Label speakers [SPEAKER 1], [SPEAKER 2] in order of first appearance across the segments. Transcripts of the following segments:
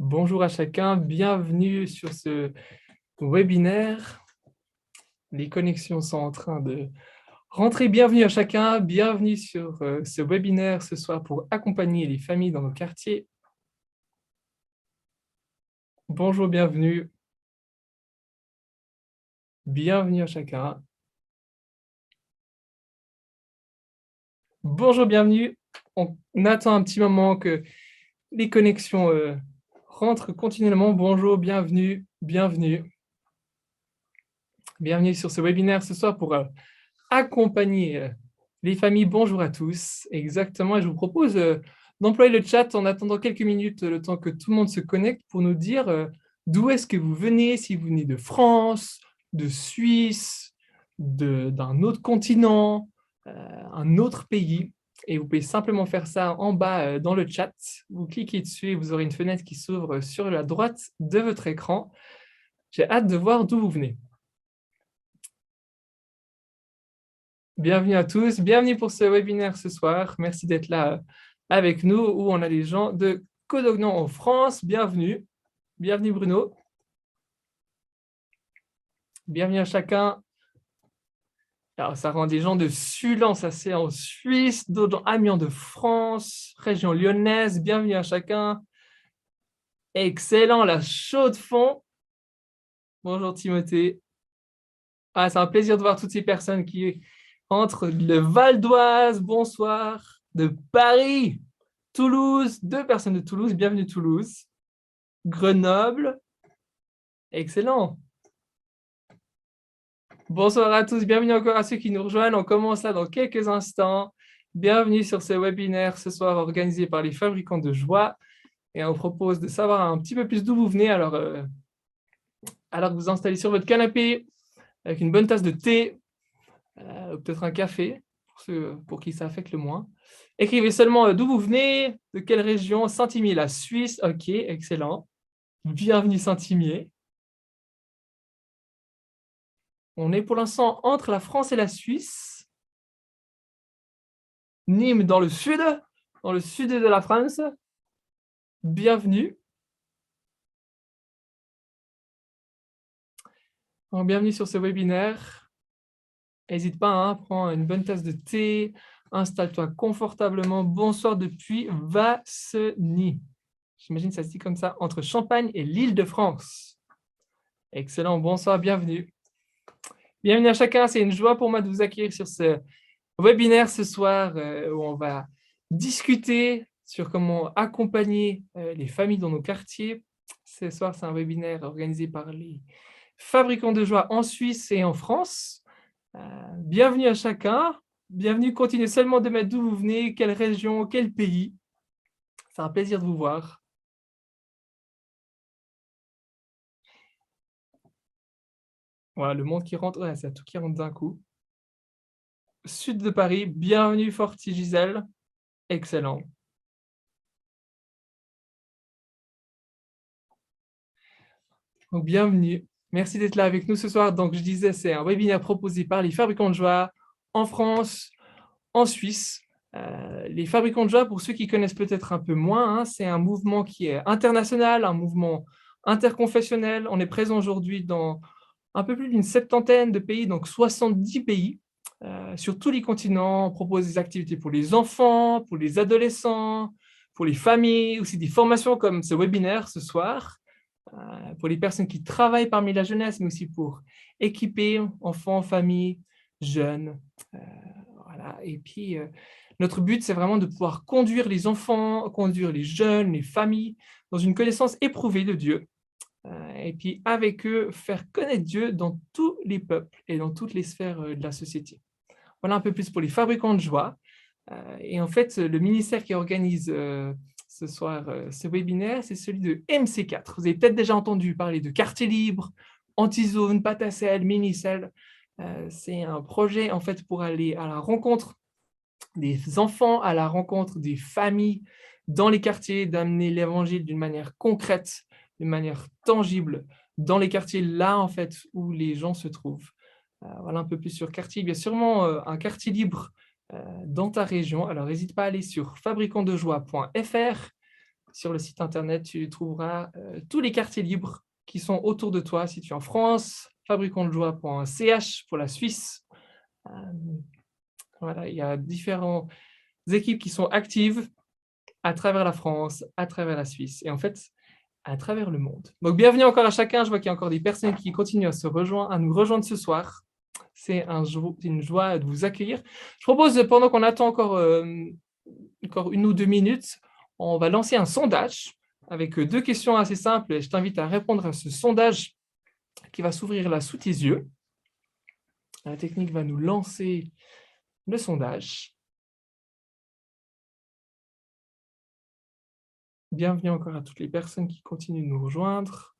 [SPEAKER 1] Bonjour à chacun, bienvenue sur ce webinaire. Les connexions sont en train de rentrer. Bienvenue à chacun, bienvenue sur ce webinaire ce soir pour accompagner les familles dans nos quartiers. Bonjour, bienvenue. Bienvenue à chacun. Bonjour, bienvenue. On attend un petit moment que les connexions rentrent continuellement. Bonjour, bienvenue, bienvenue. Bienvenue sur ce webinaire ce soir pour accompagner les familles. Bonjour à tous. Exactement, et je vous propose d'employer le chat en attendant quelques minutes, le temps que tout le monde se connecte, pour nous dire d'où est-ce que vous venez, si vous venez de France, de Suisse, d'un autre continent, un autre pays. Et vous pouvez simplement faire ça en bas dans le chat. Vous cliquez dessus et vous aurez une fenêtre qui s'ouvre sur la droite de votre écran. J'ai hâte de voir d'où vous venez. Bienvenue à tous, bienvenue pour ce webinaire ce soir. Merci d'être là avec nous, où on a les gens de Codognan en France. Bienvenue. Bienvenue Bruno. Bienvenue à chacun. Alors, ça rend des gens de Sulan, ça c'est en Suisse, d'autres dans Amiens de France, région lyonnaise. Bienvenue à chacun. Excellent, la chaude fond. Bonjour Timothée. Ah, c'est un plaisir de voir toutes ces personnes qui entrent. Le Val d'Oise, bonsoir. De Paris, Toulouse, 2 personnes de Toulouse, bienvenue Toulouse. Grenoble, excellent. Bonsoir à tous, bienvenue encore à ceux qui nous rejoignent. On commence là dans quelques instants. Bienvenue sur ce webinaire ce soir organisé par les fabricants de joie. Et on vous propose de savoir un petit peu plus d'où vous venez. Alors que vous installez sur votre canapé avec une bonne tasse de thé, peut-être un café, pour ceux pour qui ça affecte le moins. Écrivez seulement d'où vous venez, de quelle région. Saint-Imier, la Suisse. Ok, excellent. Bienvenue Saint-Imier. On est pour l'instant entre la France et la Suisse. Nîmes dans le sud de la France. Bienvenue. Donc, bienvenue sur ce webinaire. N'hésite pas, hein, prends une bonne tasse de thé, installe-toi confortablement. Bonsoir depuis Vasseny. J'imagine que ça se dit comme ça, entre Champagne et l'Île-de-France. Excellent, bonsoir, bienvenue. Bienvenue à chacun, c'est une joie pour moi de vous accueillir sur ce webinaire ce soir où on va discuter sur comment accompagner les familles dans nos quartiers. Ce soir, c'est un webinaire organisé par les fabricants de joie en Suisse et en France. Bienvenue à chacun. Bienvenue, continuez seulement de mettre d'où vous venez, quelle région, quel pays. C'est un plaisir de vous voir. Voilà, le monde qui rentre, ouais, c'est tout qui rentre d'un coup. Sud de Paris, bienvenue Forti Gisèle. Excellent. Donc, bienvenue. Merci d'être là avec nous ce soir. Donc, je disais, c'est un webinaire proposé par les fabricants de joie en France, en Suisse. Les fabricants de joie, pour ceux qui connaissent peut-être un peu moins, hein, c'est un mouvement qui est international, un mouvement interconfessionnel. On est présent aujourd'hui dans un peu plus d'une 70aine de pays, donc 70 pays, sur tous les continents. On propose des activités pour les enfants, pour les adolescents, pour les familles, aussi des formations comme ce webinaire ce soir, pour les personnes qui travaillent parmi la jeunesse, mais aussi pour équiper enfants, familles, jeunes. Voilà. Et puis, notre but, c'est vraiment de pouvoir conduire les enfants, conduire les jeunes, les familles, dans une connaissance éprouvée de Dieu. Et puis, avec eux, faire connaître Dieu dans tous les peuples et dans toutes les sphères de la société. Voilà un peu plus pour les fabricants de joie. Et en fait, le ministère qui organise ce soir ce webinaire, c'est celui de MC4. Vous avez peut-être déjà entendu parler de quartier libre, anti-zone, Patacel, Minicel. C'est un projet en fait pour aller à la rencontre des enfants, à la rencontre des familles dans les quartiers, d'amener l'évangile d'une manière concrète, d'une manière tangible, dans les quartiers là en fait où les gens se trouvent. Voilà un peu plus sur quartier. Il y a sûrement un quartier libre dans ta région. Alors, n'hésite pas à aller sur fabricantdejoie.fr Sur le site internet, tu trouveras tous les quartiers libres qui sont autour de toi. Si tu es en France, fabricantdejoie.ch pour la Suisse. Voilà, il y a différentes équipes qui sont actives à travers la France, à travers la Suisse et en fait, à travers le monde. Donc, bienvenue encore à chacun. Je vois qu'il y a encore des personnes qui continuent à nous rejoindre ce soir. C'est une joie de vous accueillir. Je propose, pendant qu'on attend encore 1 ou 2 minutes, on va lancer un sondage avec 2 questions assez simples. Et je t'invite à répondre à ce sondage qui va s'ouvrir là sous tes yeux. La technique va nous lancer le sondage. Bienvenue encore à toutes les personnes qui continuent de nous rejoindre.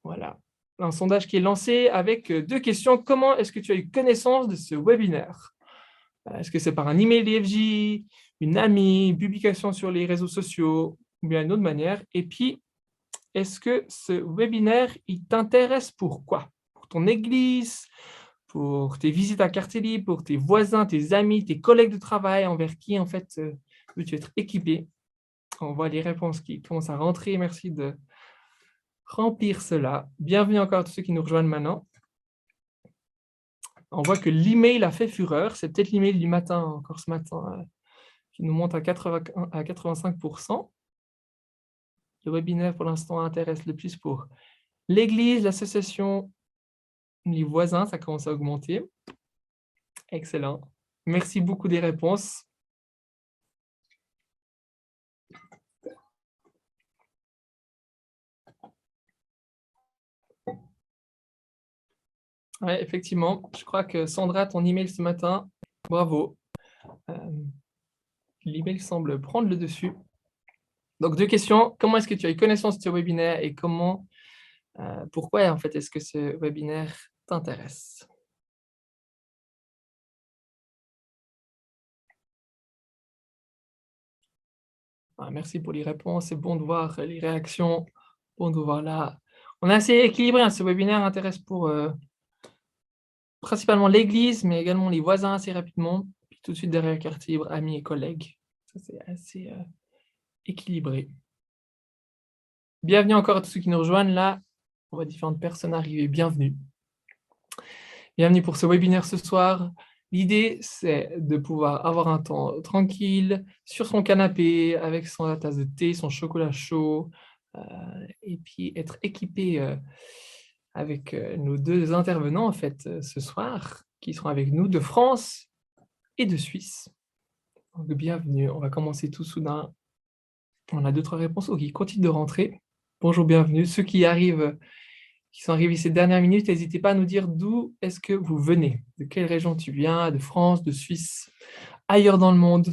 [SPEAKER 1] Voilà. Un sondage qui est lancé avec 2 questions. Comment est-ce que tu as eu connaissance de ce webinaire? Est-ce que c'est par un email d'IFJ, une amie, une publication sur les réseaux sociaux, ou bien une autre manière? Et puis, est-ce que ce webinaire, il t'intéresse pour quoi? Pour ton église, pour tes visites à quartier libre, pour tes voisins, tes amis, tes collègues de travail, envers qui, en fait, veux-tu être équipé? On voit les réponses qui commencent à rentrer. Merci de remplir cela. Bienvenue encore à tous ceux qui nous rejoignent maintenant. On voit que l'email a fait fureur. C'est peut-être l'email du matin, encore ce matin, qui nous monte à 85%. Le webinaire, pour l'instant, intéresse le plus pour l'église, l'association, les voisins. Ça commence à augmenter. Excellent. Merci beaucoup des réponses. Ouais, effectivement, je crois que Sandra, ton email ce matin, bravo. L'email semble prendre le dessus. Donc, 2 questions. Comment est-ce que tu as eu connaissance de ce webinaire et pourquoi en fait est-ce que ce webinaire t'intéresse? Merci pour les réponses. C'est bon de voir les réactions. Bon de voir là. On est assez équilibré. Ce webinaire intéresse pour principalement l'église, mais également les voisins assez rapidement. Puis tout de suite derrière quartier libre, amis et collègues. Ça, c'est assez équilibré. Bienvenue encore à tous ceux qui nous rejoignent là. On voit différentes personnes arriver. Bienvenue. Bienvenue pour ce webinaire ce soir. L'idée, c'est de pouvoir avoir un temps tranquille sur son canapé avec sa tasse de thé, son chocolat chaud, et puis être équipé avec nos 2 intervenants en fait ce soir, qui seront avec nous de France et de Suisse. Donc, bienvenue. On va commencer tout soudain. On a 2-3 réponses. Ok, continue de rentrer. Bonjour, bienvenue. Ceux qui sont arrivés ces dernières minutes, n'hésitez pas à nous dire d'où est-ce que vous venez, de quelle région tu viens, de France, de Suisse, ailleurs dans le monde.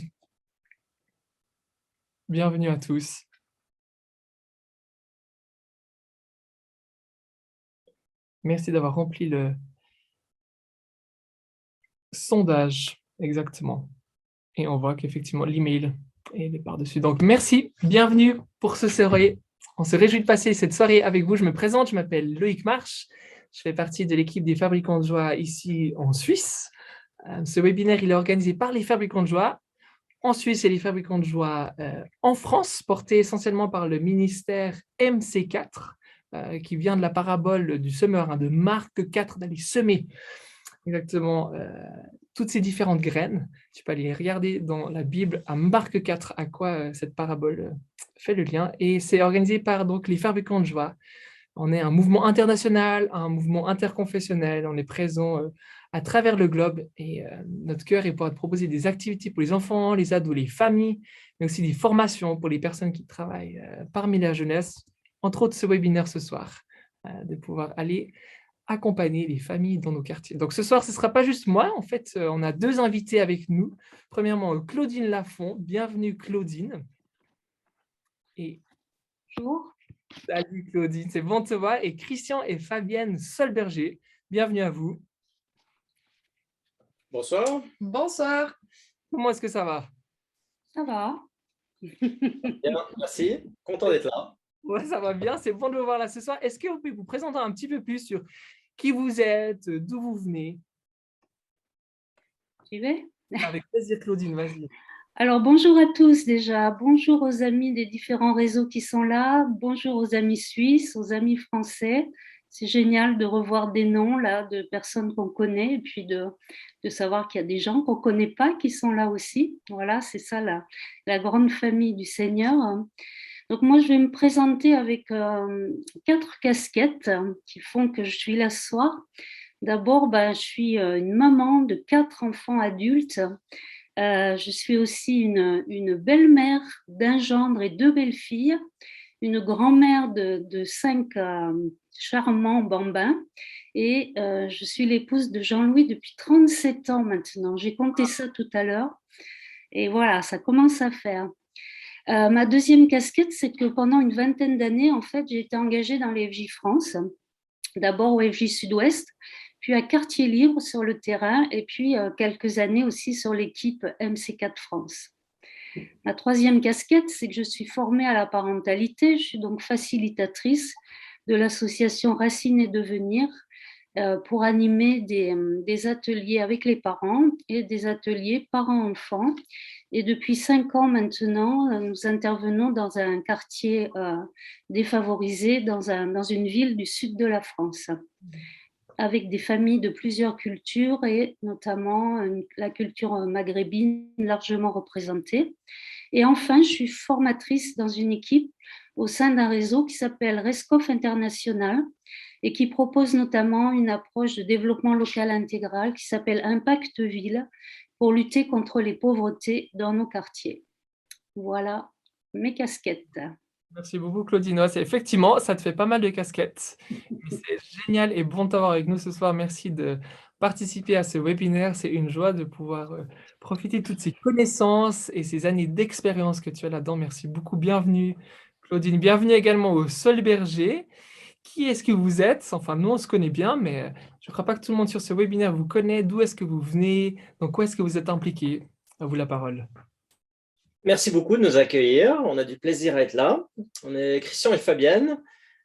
[SPEAKER 1] Bienvenue à tous. Merci d'avoir rempli le sondage, exactement. Et on voit qu'effectivement, l'email est par-dessus. Donc, merci, bienvenue pour ce soirée. On se réjouit de passer cette soirée avec vous. Je me présente, je m'appelle Loïc Marche. Je fais partie de l'équipe des Fabricants de Joie ici en Suisse. Ce webinaire, il est organisé par les Fabricants de Joie en Suisse et les Fabricants de Joie en France, portés essentiellement par le ministère MC4, qui vient de la parabole du semeur, de Marc IV, d'aller semer exactement toutes ces différentes graines. Tu peux aller regarder dans la Bible à Marc 4 à quoi cette parabole fait le lien. Et c'est organisé par donc, les Fabricants de Joie. On est un mouvement international, un mouvement interconfessionnel. On est présent à travers le globe et notre cœur est pour proposer des activités pour les enfants, les ados, les familles, mais aussi des formations pour les personnes qui travaillent parmi la jeunesse. Entre autres, ce webinaire ce soir, de pouvoir aller accompagner les familles dans nos quartiers. Donc ce soir, ce ne sera pas juste moi. En fait, on a 2 invités avec nous. Premièrement, Claudine Lafont. Bienvenue, Claudine. Et
[SPEAKER 2] Bonjour.
[SPEAKER 1] salut, Claudine. C'est bon de te voir. Et Christian et Fabienne Solberger. Bienvenue à vous.
[SPEAKER 3] Bonsoir.
[SPEAKER 2] Bonsoir.
[SPEAKER 1] Comment est-ce que ça va?
[SPEAKER 2] Ça va?
[SPEAKER 3] Bien, merci. Content d'être là.
[SPEAKER 1] Ouais, ça va bien. C'est bon de vous voir là ce soir. Est-ce que vous pouvez vous présenter un petit peu plus sur qui vous êtes, d'où vous venez?
[SPEAKER 2] J'y vais?
[SPEAKER 1] Avec plaisir, Claudine. Vas-y.
[SPEAKER 2] Alors, bonjour à tous déjà. Bonjour aux amis des différents réseaux qui sont là. Bonjour aux amis suisses, aux amis français. C'est génial de revoir des noms là de personnes qu'on connaît et puis de savoir qu'il y a des gens qu'on ne connaît pas qui sont là aussi. Voilà, c'est ça la grande famille du Seigneur. Donc moi, je vais me présenter avec 4 casquettes qui font que je suis là ce soir. D'abord, je suis une maman de 4 enfants adultes. Je suis aussi une belle-mère d'un gendre et 2 belles-filles, une grand-mère de 5 charmants bambins et je suis l'épouse de Jean-Louis depuis 37 ans maintenant. J'ai compté ça tout à l'heure et voilà, ça commence à faire. Ma deuxième casquette, c'est que pendant une vingtaine d'années, en fait, j'ai été engagée dans les FJ France, d'abord au FJ Sud-Ouest, puis à Quartier Libre sur le terrain, et puis quelques années aussi sur l'équipe MC4 France. Ma troisième casquette, c'est que je suis formée à la parentalité. Je suis donc facilitatrice de l'association Racines et Devenir pour animer des ateliers avec les parents et des ateliers parents-enfants. Et depuis 5 ans maintenant, nous intervenons dans un quartier défavorisé, dans une ville du sud de la France, avec des familles de plusieurs cultures et notamment la culture maghrébine largement représentée. Et enfin, je suis formatrice dans une équipe au sein d'un réseau qui s'appelle Rescoff International et qui propose notamment une approche de développement local intégral qui s'appelle Impact Ville pour lutter contre les pauvretés dans nos quartiers. Voilà mes casquettes.
[SPEAKER 1] Merci beaucoup, Claudine. Ouais, effectivement, ça te fait pas mal de casquettes. Mais c'est génial et bon de t'avoir avec nous ce soir. Merci de participer à ce webinaire. C'est une joie de pouvoir profiter de toutes ces connaissances et ces années d'expérience que tu as là-dedans. Merci beaucoup. Bienvenue, Claudine. Bienvenue également au Sol Berger. Qui est-ce que vous êtes? Enfin, nous, on se connaît bien, mais je ne crois pas que tout le monde sur ce webinaire vous connaît. D'où est-ce que vous venez? Donc, où est-ce que vous êtes impliqué? À vous la parole.
[SPEAKER 3] Merci beaucoup de nous accueillir. On a du plaisir à être là. On est Christian et Fabienne.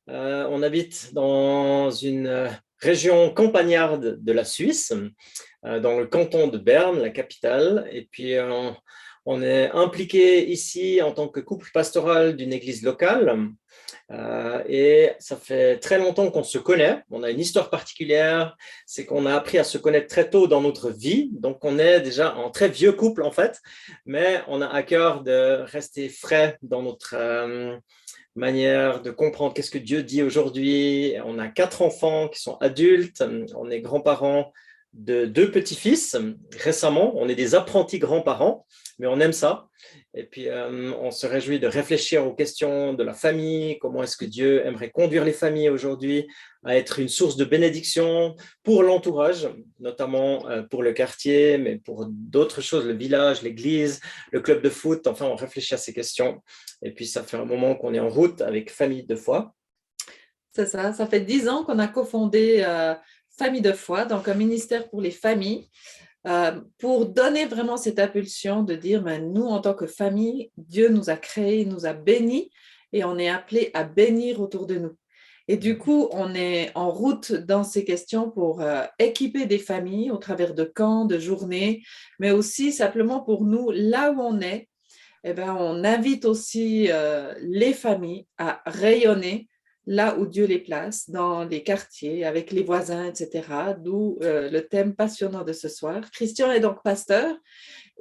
[SPEAKER 3] On habite dans une région campagnarde de la Suisse, dans le canton de Berne, la capitale. Et puis, on est impliqué ici en tant que couple pastoral d'une église locale. Et ça fait très longtemps qu'on se connaît. On a une histoire particulière, c'est qu'on a appris à se connaître très tôt dans notre vie. Donc, on est déjà un très vieux couple, en fait, mais on a à cœur de rester frais dans notre manière de comprendre qu'est-ce que Dieu dit aujourd'hui. On a 4 enfants qui sont adultes. On est grands-parents de 2 petits-fils. Récemment, on est des apprentis grands-parents, mais on aime ça. Et puis, on se réjouit de réfléchir aux questions de la famille, comment est-ce que Dieu aimerait conduire les familles aujourd'hui à être une source de bénédiction pour l'entourage, notamment pour le quartier, mais pour d'autres choses, le village, l'église, le club de foot. Enfin, on réfléchit à ces questions. Et puis, ça fait un moment qu'on est en route avec Famille de foi.
[SPEAKER 4] C'est ça, ça fait 10 ans qu'on a cofondé Famille de foi, donc un ministère pour les familles, pour donner vraiment cette impulsion de dire, nous, en tant que famille, Dieu nous a créés, nous a bénis et on est appelé à bénir autour de nous. Et du coup, on est en route dans ces questions pour équiper des familles au travers de camps, de journées, mais aussi simplement pour nous, là où on est, on invite aussi les familles à rayonner là où Dieu les place, dans les quartiers, avec les voisins, etc. D'où le thème passionnant de ce soir. Christian est donc pasteur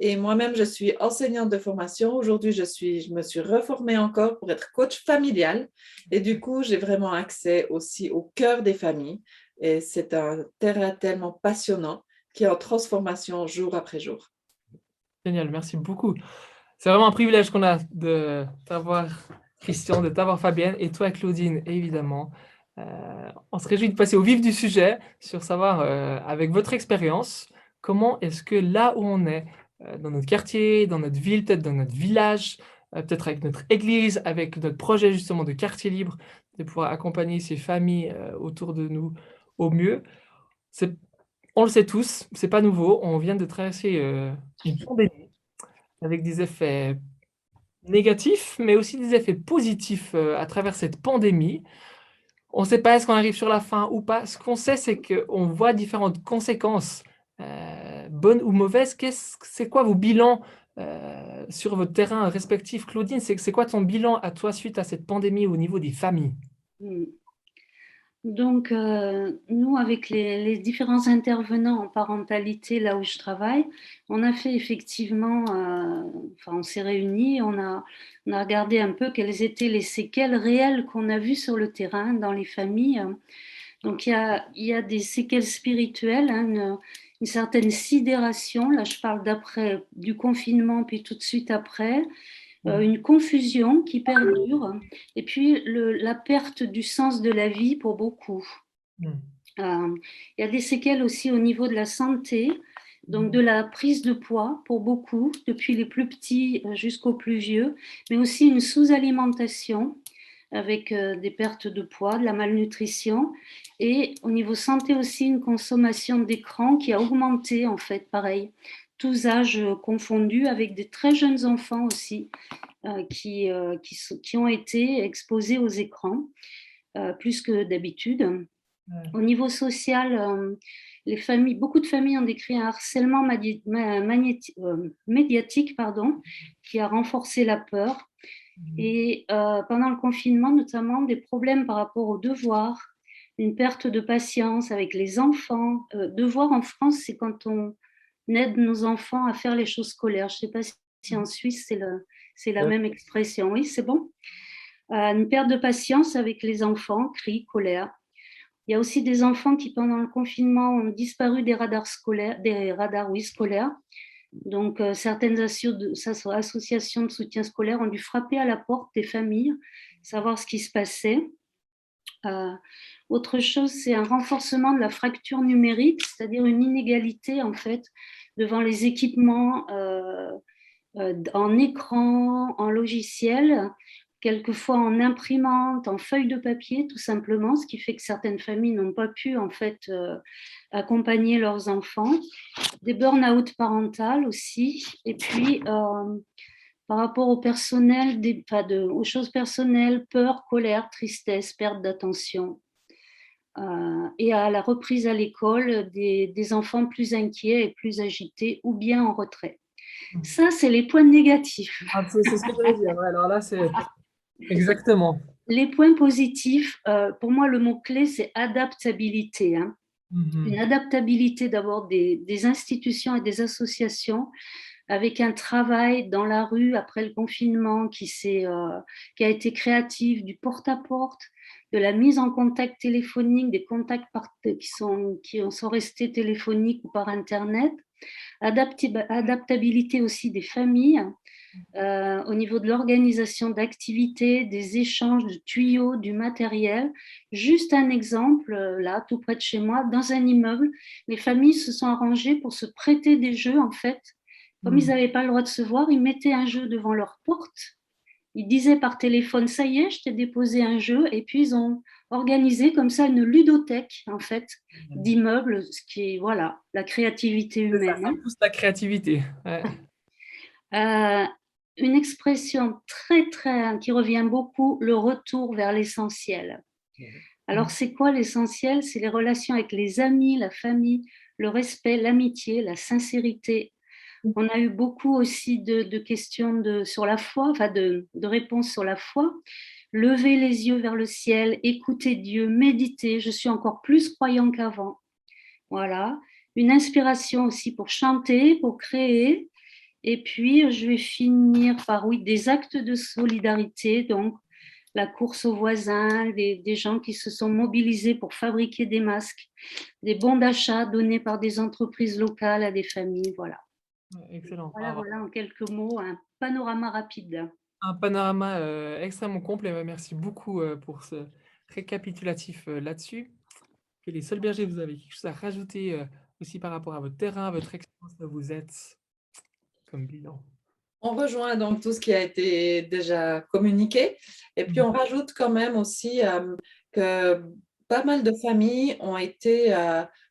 [SPEAKER 4] et moi-même, je suis enseignante de formation. Aujourd'hui, je me suis reformée encore pour être coach familial et du coup, j'ai vraiment accès aussi au cœur des familles et c'est un terrain tellement passionnant qui est en transformation jour après jour.
[SPEAKER 1] Génial, merci beaucoup. C'est vraiment un privilège qu'on a de t'avoir, Christian, de t'avoir, Fabienne, et toi, Claudine, évidemment. On se réjouit de passer au vif du sujet, sur savoir, avec votre expérience, comment est-ce que là où on est, dans notre quartier, dans notre ville, peut-être dans notre village, peut-être avec notre église, avec notre projet justement de quartier libre, de pouvoir accompagner ces familles autour de nous au mieux. On le sait tous, c'est pas nouveau, on vient de traverser une pandémie avec des effets négatifs, mais aussi des effets positifs à travers cette pandémie. On ne sait pas est-ce qu'on arrive sur la fin ou pas. Ce qu'on sait, c'est qu'on voit différentes conséquences, bonnes ou mauvaises. C'est quoi vos bilans sur votre terrain respectif. Claudine, c'est quoi ton bilan à toi suite à cette pandémie au niveau des familles?
[SPEAKER 2] Mm. Donc, nous, avec les différents intervenants en parentalité, là où je travaille, on a fait effectivement, on s'est réunis, on a regardé un peu quelles étaient les séquelles réelles qu'on a vues sur le terrain dans les familles. Donc, il y a des séquelles spirituelles, hein, une certaine sidération. Là, je parle d'après du confinement, puis tout de suite après, une confusion qui perdure, et puis la perte du sens de la vie pour beaucoup. Il y a des séquelles aussi au niveau de la santé, donc de la prise de poids pour beaucoup, depuis les plus petits jusqu'aux plus vieux, mais aussi une sous-alimentation avec des pertes de poids, de la malnutrition, et au niveau santé aussi une consommation d'écran qui a augmenté en fait, pareil, tous âges confondus, avec des très jeunes enfants aussi qui ont été exposés aux écrans plus que d'habitude. Au niveau social, les familles, beaucoup de familles ont décrit un harcèlement médiatique, qui a renforcé la peur. Et pendant le confinement, notamment, des problèmes par rapport aux devoirs, une perte de patience avec les enfants. Devoir en France, c'est quand on aide nos enfants à faire les choses scolaires. Je ne sais pas si en Suisse, c'est la même expression. Oui, c'est bon. Une perte de patience avec les enfants, cris, colère. Il y a aussi des enfants qui, pendant le confinement, ont disparu des radars scolaires, scolaires. Donc, certaines associations de soutien scolaire ont dû frapper à la porte des familles, savoir ce qui se passait. Autre chose, c'est un renforcement de la fracture numérique, c'est-à-dire une inégalité, en fait, devant les équipements en écran, en logiciel, quelquefois en imprimante, en feuille de papier, tout simplement, ce qui fait que certaines familles n'ont pas pu, en fait, accompagner leurs enfants. Des burn-out parentales aussi. Et puis, par rapport au personnel, aux choses personnelles, peur, colère, tristesse, perte d'attention. Et à la reprise à l'école, des enfants plus inquiets et plus agités ou bien en retrait. Ça, c'est les points négatifs.
[SPEAKER 1] C'est ce que je voulais dire. Ouais, alors là, c'est exactement.
[SPEAKER 2] Les points positifs, pour moi, le mot-clé, c'est adaptabilité. Hein. Une adaptabilité d'abord des institutions et des associations, avec un travail dans la rue après le confinement qui a été créatif, du porte-à-porte, de la mise en contact téléphonique, des contacts qui sont restés téléphoniques ou par Internet, adaptabilité aussi des familles, au niveau de l'organisation d'activités, des échanges de tuyaux, du matériel. Juste un exemple, là, tout près de chez moi, dans un immeuble, les familles se sont arrangées pour se prêter des jeux, en fait. Comme ils n'avaient pas le droit de se voir, ils mettaient un jeu devant leur porte. Ils disaient par téléphone, ça y est, je t'ai déposé un jeu. Et puis, ils ont organisé comme ça une ludothèque, en fait, d'immeubles, ce qui est, voilà, la créativité humaine.
[SPEAKER 1] Ça pousse la créativité. Ouais.
[SPEAKER 2] Une expression qui revient beaucoup, le retour vers l'essentiel. Alors, c'est quoi l'essentiel? C'est les relations avec les amis, la famille, le respect, l'amitié, la sincérité. On a eu beaucoup aussi de questions sur la foi, de réponses sur la foi. Lever les yeux vers le ciel, écouter Dieu, méditer. Je suis encore plus croyant qu'avant. Voilà. Une inspiration aussi pour chanter, pour créer. Et puis, je vais finir par, oui, des actes de solidarité, donc la course aux voisins, des gens qui se sont mobilisés pour fabriquer des masques, des bons d'achat donnés par des entreprises locales à des familles, voilà.
[SPEAKER 1] Excellent.
[SPEAKER 2] Voilà, en quelques mots, un panorama rapide.
[SPEAKER 1] Un panorama extrêmement complet. Merci beaucoup pour ce récapitulatif là-dessus. Et les seuls bergers, vous avez quelque chose à rajouter aussi par rapport à votre terrain, à votre expérience où vous êtes comme bilan?
[SPEAKER 4] On rejoint donc tout ce qui a été déjà communiqué. Et puis, on rajoute quand même aussi que pas mal de familles ont été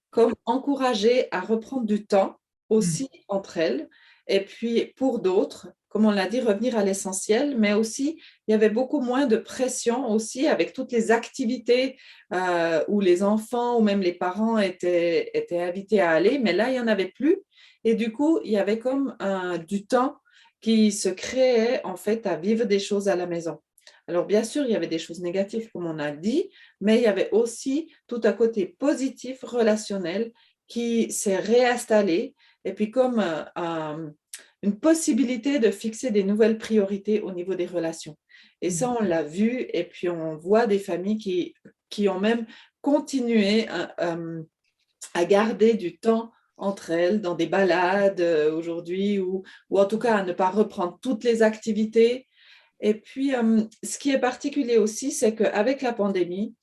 [SPEAKER 4] comme encouragées à reprendre du temps aussi entre elles. Et puis, pour d'autres, comme on l'a dit, revenir à l'essentiel, mais aussi, il y avait beaucoup moins de pression aussi avec toutes les activités où les enfants ou même les parents étaient invités à aller. Mais là, il n'y en avait plus. Et du coup, il y avait comme du temps qui se créaient en fait à vivre des choses à la maison. Alors bien sûr, il y avait des choses négatives comme on a dit, mais il y avait aussi tout un côté positif, relationnel, qui s'est réinstallé, et puis comme une possibilité de fixer des nouvelles priorités au niveau des relations. Et ça, on l'a vu, et puis on voit des familles qui ont même continué à garder du temps entre elles dans des balades aujourd'hui, ou en tout cas à ne pas reprendre toutes les activités. Et puis, ce qui est particulier aussi, c'est qu'avec la pandémie,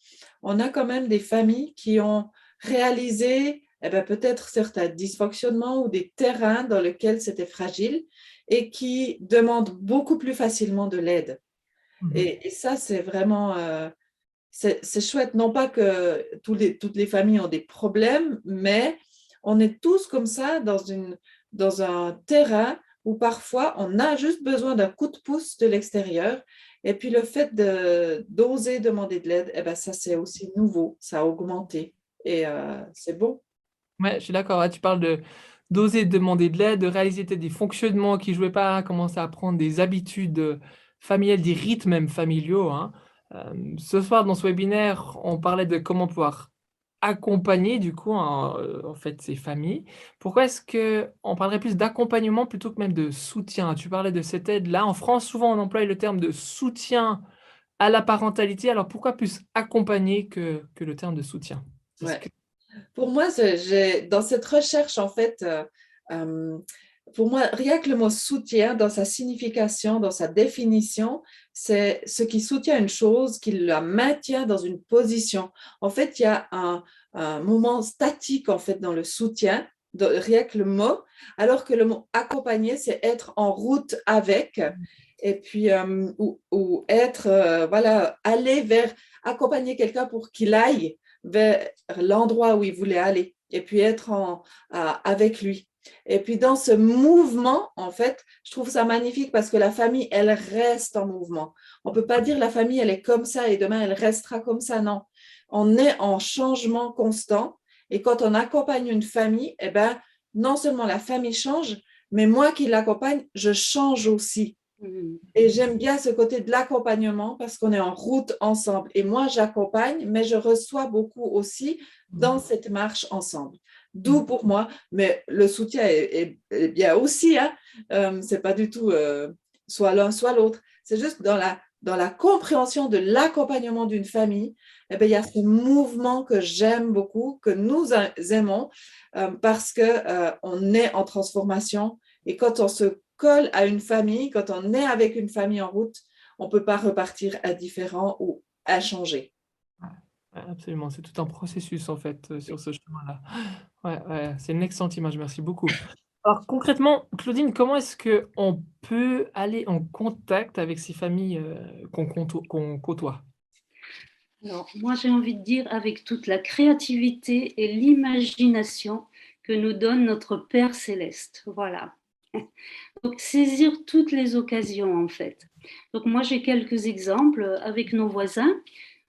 [SPEAKER 4] on a quand même des familles qui ont réalisé peut-être certains dysfonctionnements ou des terrains dans lesquels c'était fragile et qui demandent beaucoup plus facilement de l'aide. Et ça, c'est vraiment c'est chouette. Non pas que toutes les familles ont des problèmes, mais on est tous comme ça dans un terrain où parfois on a juste besoin d'un coup de pouce de l'extérieur. Et puis le fait d'oser demander de l'aide, ça c'est aussi nouveau, ça a augmenté. Et c'est bon.
[SPEAKER 1] Ouais, je suis d'accord. Ouais, tu parles d'oser demander de l'aide, de réaliser peut-être des fonctionnements qui ne jouaient pas, commencer à prendre des habitudes familiales, des rythmes même familiaux, hein. Ce soir, dans ce webinaire, on parlait de comment pouvoir accompagner du coup en fait ces familles. Pourquoi est-ce que on parlerait plus d'accompagnement plutôt que même de soutien? Tu parlais de cette aide-là. En France, souvent on emploie le terme de soutien à la parentalité. Alors pourquoi plus accompagner que le terme de soutien? Est-ce
[SPEAKER 4] Ouais.
[SPEAKER 1] que...
[SPEAKER 4] Pour moi, dans cette recherche, en fait, euh, pour moi, rien que le mot soutien, dans sa signification, dans sa définition, c'est ce qui soutient une chose, qui la maintient dans une position. En fait, il y a un moment statique, en fait, dans le soutien, rien que le mot, alors que le mot accompagner, c'est être en route avec, et puis, ou être, voilà, aller vers, accompagner quelqu'un pour qu'il aille vers l'endroit où il voulait aller et puis être avec lui. Et puis dans ce mouvement, en fait, je trouve ça magnifique parce que la famille, elle reste en mouvement. On ne peut pas dire la famille, elle est comme ça et demain, elle restera comme ça. Non, on est en changement constant. Et quand on accompagne une famille, non seulement la famille change, mais moi qui l'accompagne, je change aussi. Et j'aime bien ce côté de l'accompagnement parce qu'on est en route ensemble. Et moi, j'accompagne, mais je reçois beaucoup aussi dans cette marche ensemble. D'où pour moi, mais le soutien est bien aussi. Hein. C'est pas du tout soit l'un, soit l'autre. C'est juste dans la compréhension de l'accompagnement d'une famille, il y a ce mouvement que j'aime beaucoup, que nous aimons, parce qu'on est en transformation. Et quand on se colle à une famille, quand on est avec une famille en route, on ne peut pas repartir à différent ou à changer.
[SPEAKER 1] Ouais, absolument, c'est tout un processus en fait sur ce chemin-là. Ouais, ouais, c'est une excellente image, merci beaucoup. Alors concrètement, Claudine, comment est-ce qu'on peut aller en contact avec ces familles qu'on côtoie?
[SPEAKER 2] Alors, moi, j'ai envie de dire avec toute la créativité et l'imagination que nous donne notre Père céleste. Voilà. Donc, saisir toutes les occasions, en fait. Donc, moi, j'ai quelques exemples avec nos voisins.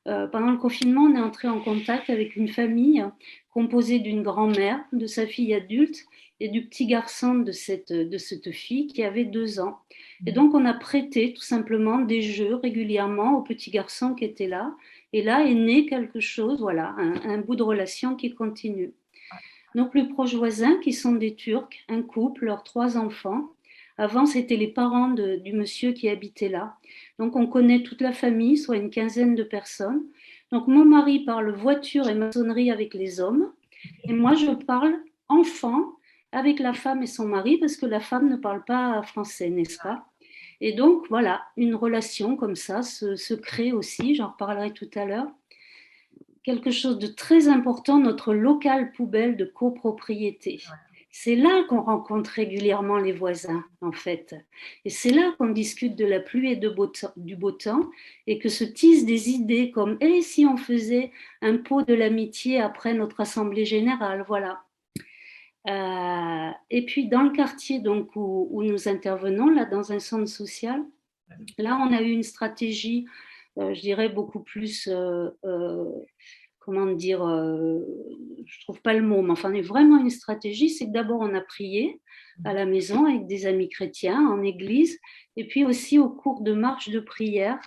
[SPEAKER 2] Pendant le confinement, on est entré en contact avec une famille composée d'une grand-mère, de sa fille adulte et du petit garçon de cette fille qui avait 2 ans. Et donc, on a prêté tout simplement des jeux régulièrement au petit garçon qui était là. Et là est né quelque chose, voilà, un bout de relation qui continue. Nos plus proches voisins, qui sont des Turcs, un couple, leurs 3 enfants. Avant, c'était les parents du monsieur qui habitait là. Donc, on connaît toute la famille, soit une quinzaine de personnes. Donc, mon mari parle voiture et maçonnerie avec les hommes. Et moi, je parle enfant avec la femme et son mari, parce que la femme ne parle pas français, n'est-ce pas? Et donc, voilà, une relation comme ça se crée aussi, j'en reparlerai tout à l'heure. Quelque chose de très important, notre local poubelle de copropriété. C'est là qu'on rencontre régulièrement les voisins, en fait. Et c'est là qu'on discute de la pluie et du beau temps et que se tissent des idées comme «Et si on faisait un pot de l'amitié après notre assemblée générale?» Voilà. Et puis dans le quartier donc, où nous intervenons, là dans un centre social, là on a eu une stratégie, je dirais beaucoup plus comment dire, je trouve pas le mot, mais enfin, vraiment une stratégie, c'est que d'abord on a prié à la maison avec des amis chrétiens, en église, et puis aussi au cours de marches de prière.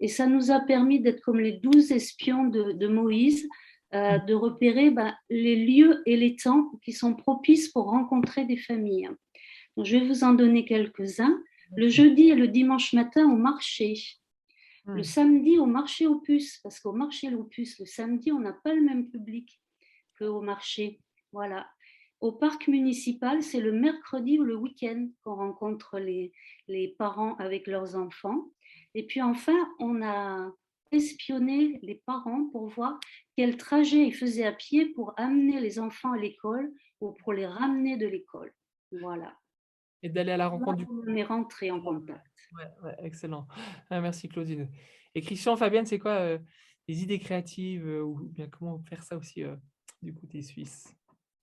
[SPEAKER 2] Et ça nous a permis d'être comme les 12 espions de Moïse, de repérer les lieux et les temps qui sont propices pour rencontrer des familles. Donc, je vais vous en donner quelques-uns. Le jeudi et le dimanche matin au marché. Le samedi au marché aux puces, parce qu'au marché aux puces, le samedi, on n'a pas le même public qu'au marché. Voilà. Au parc municipal, c'est le mercredi ou le week-end qu'on rencontre les parents avec leurs enfants. Et puis enfin, on a espionné les parents pour voir quel trajet ils faisaient à pied pour amener les enfants à l'école ou pour les ramener de l'école. Voilà.
[SPEAKER 1] Et d'aller à la rencontre du...
[SPEAKER 2] On est rentré en contact.
[SPEAKER 1] Ouais, excellent. Merci Claudine. Et Christian, Fabienne, c'est quoi les idées créatives ou bien comment faire ça aussi du côté suisse?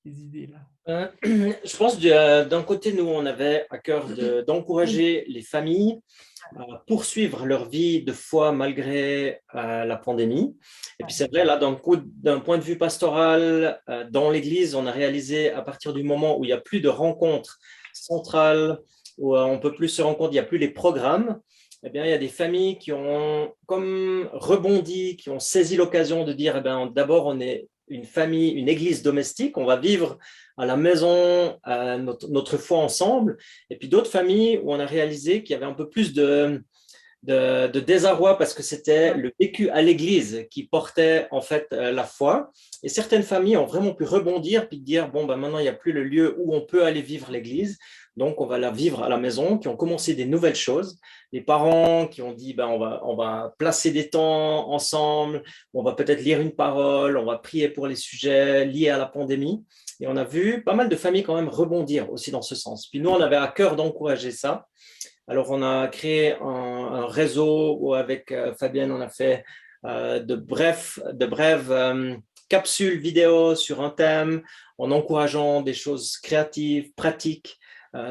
[SPEAKER 1] Les idées là.
[SPEAKER 3] Je pense d'un côté, nous, on avait à cœur d'encourager les familles à poursuivre leur vie de foi malgré la pandémie. Et puis c'est vrai, là, d'un point de vue pastoral, dans l'Église, on a réalisé à partir du moment où il n'y a plus de rencontres centrales, où on ne peut plus se rencontrer, il n'y a plus les programmes, eh bien, il y a des familles qui ont comme rebondi, qui ont saisi l'occasion de dire, eh bien, d'abord, on est une famille, une église domestique, on va vivre à la maison notre foi ensemble. Et puis d'autres familles où on a réalisé qu'il y avait un peu plus de désarroi parce que c'était le vécu à l'église qui portait en fait la foi. Et certaines familles ont vraiment pu rebondir puis dire, bon, ben maintenant, il n'y a plus le lieu où on peut aller vivre l'église. Donc, on va la vivre à la maison, qui ont commencé des nouvelles choses. Les parents qui ont dit, ben, on va placer des temps ensemble, on va peut-être lire une parole, on va prier pour les sujets liés à la pandémie. Et on a vu pas mal de familles quand même rebondir aussi dans ce sens. Puis nous, on avait à cœur d'encourager ça. Alors, on a créé un réseau où avec Fabienne, on a fait de brèves capsules vidéo sur un thème en encourageant des choses créatives, pratiques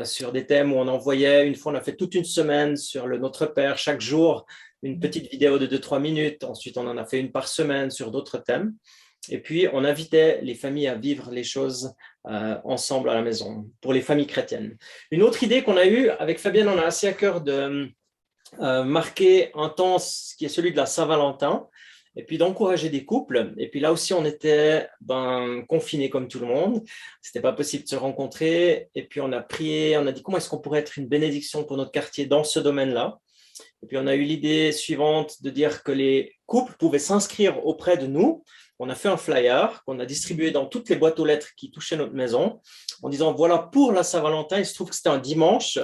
[SPEAKER 3] sur des thèmes où on envoyait. Une fois, on a fait toute une semaine sur Notre Père, chaque jour, une petite vidéo de 2-3 minutes. Ensuite, on en a fait une par semaine sur d'autres thèmes. Et puis, on invitait les familles à vivre les choses ensemble à la maison, pour les familles chrétiennes. Une autre idée qu'on a eue avec Fabienne, on a assez à cœur de marquer un temps qui est celui de la Saint-Valentin, et puis d'encourager des couples. Et puis là aussi, on était confinés comme tout le monde. C'était pas possible de se rencontrer. Et puis on a prié, on a dit comment est-ce qu'on pourrait être une bénédiction pour notre quartier dans ce domaine-là. Et puis on a eu l'idée suivante de dire que les couples pouvaient s'inscrire auprès de nous. On a fait un flyer qu'on a distribué dans toutes les boîtes aux lettres qui touchaient notre maison en disant voilà, pour la Saint-Valentin, il se trouve que c'était un dimanche,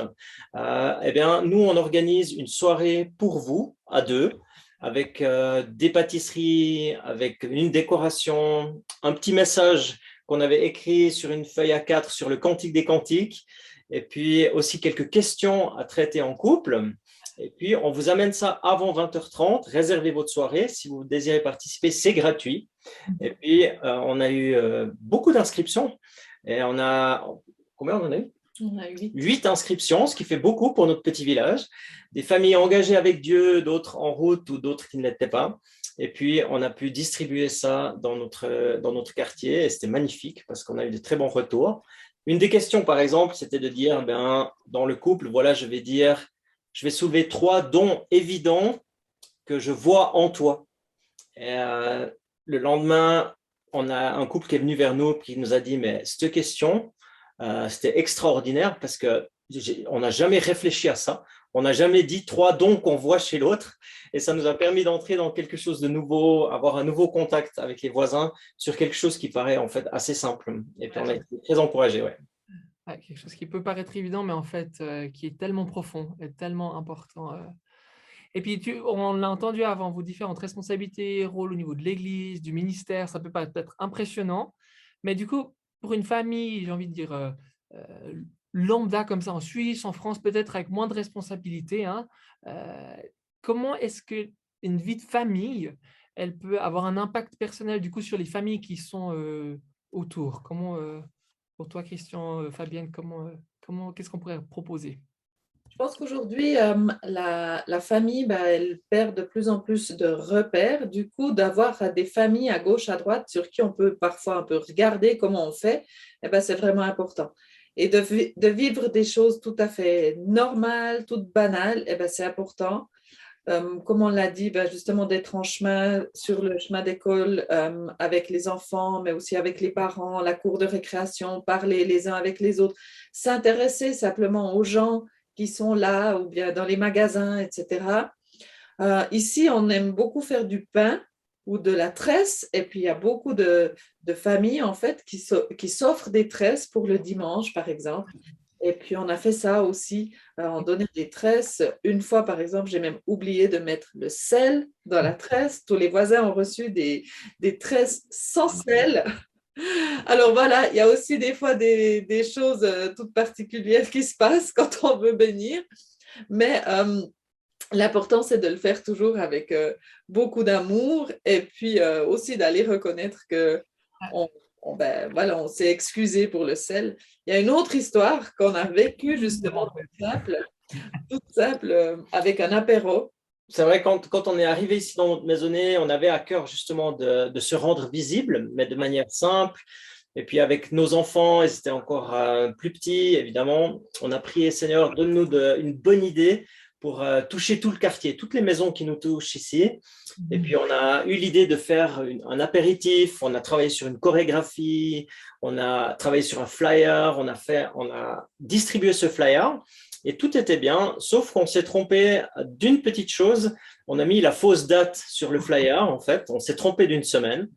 [SPEAKER 3] eh bien, nous, on organise une soirée pour vous, à deux, avec des pâtisseries, avec une décoration, un petit message qu'on avait écrit sur une feuille A4 sur le Cantique des Cantiques, et puis aussi quelques questions à traiter en couple. Et puis, on vous amène ça avant 20h30. Réservez votre soirée. Si vous désirez participer, c'est gratuit. Et puis, on a eu beaucoup d'inscriptions. Et on a... Combien on en a eu?
[SPEAKER 4] On a eu
[SPEAKER 3] 8 inscriptions, ce qui fait beaucoup pour notre petit village. Des familles engagées avec Dieu, d'autres en route ou d'autres qui ne l'étaient pas. Et puis, on a pu distribuer ça dans notre quartier. Et c'était magnifique parce qu'on a eu de très bons retours. Une des questions, par exemple, c'était de dire, dans le couple, voilà, je vais soulever 3 dons évidents que je vois en toi. Et, le lendemain, on a un couple qui est venu vers nous qui nous a dit, mais cette question, c'était extraordinaire parce qu'on n'a jamais réfléchi à ça. On n'a jamais dit 3 dons qu'on voit chez l'autre. Et ça nous a permis d'entrer dans quelque chose de nouveau, avoir un nouveau contact avec les voisins sur quelque chose qui paraît en fait assez simple. Et puis on a été très encouragés. Ouais.
[SPEAKER 1] Quelque chose qui peut paraître évident, mais en fait, qui est tellement profond et tellement important. Et puis, on l'a entendu avant, vos différentes responsabilités, rôles au niveau de l'Église, du ministère, ça peut être impressionnant. Mais du coup, pour une famille, j'ai envie de dire, lambda comme ça en Suisse, en France, peut-être avec moins de responsabilités, hein, comment est-ce qu'une vie de famille, elle peut avoir un impact personnel du coup sur les familles qui sont autour? Comment, pour toi, Christian, Fabienne, qu'est-ce qu'on pourrait proposer?
[SPEAKER 4] Je pense qu'aujourd'hui, la famille, elle perd de plus en plus de repères. Du coup, d'avoir des familles à gauche, à droite, sur qui on peut parfois un peu regarder comment on fait, c'est vraiment important. Et de vivre des choses tout à fait normales, toutes banales, c'est important. Comme on l'a dit, justement d'être en chemin, sur le chemin d'école avec les enfants, mais aussi avec les parents, la cour de récréation, parler les uns avec les autres, s'intéresser simplement aux gens qui sont là ou bien dans les magasins, etc. Ici, on aime beaucoup faire du pain ou de la tresse, et puis il y a beaucoup de familles en fait qui s'offrent des tresses pour le dimanche, par exemple. Et puis, on a fait ça aussi, on donnait des tresses. Une fois, par exemple, j'ai même oublié de mettre le sel dans la tresse. Tous les voisins ont reçu des tresses sans sel. Alors voilà, il y a aussi des fois des choses toutes particulières qui se passent quand on veut bénir. Mais l'important, c'est de le faire toujours avec beaucoup d'amour et puis aussi d'aller reconnaître que on s'est excusé pour le sel. Il y a une autre histoire qu'on a vécue justement toute simple avec un apéro.
[SPEAKER 3] C'est vrai, quand on est arrivé ici dans notre maisonnée, on avait à cœur justement de se rendre visible, mais de manière simple. Et puis avec nos enfants, ils étaient encore plus petits, évidemment, on a prié, Seigneur, donne-nous une bonne idée pour toucher tout le quartier, toutes les maisons qui nous touchent ici. Et puis, on a eu l'idée de faire un apéritif, on a travaillé sur une chorégraphie, on a travaillé sur un flyer, on a distribué ce flyer et tout était bien, sauf qu'on s'est trompé d'une petite chose. On a mis la fausse date sur le flyer, en fait. On s'est trompé d'une semaine.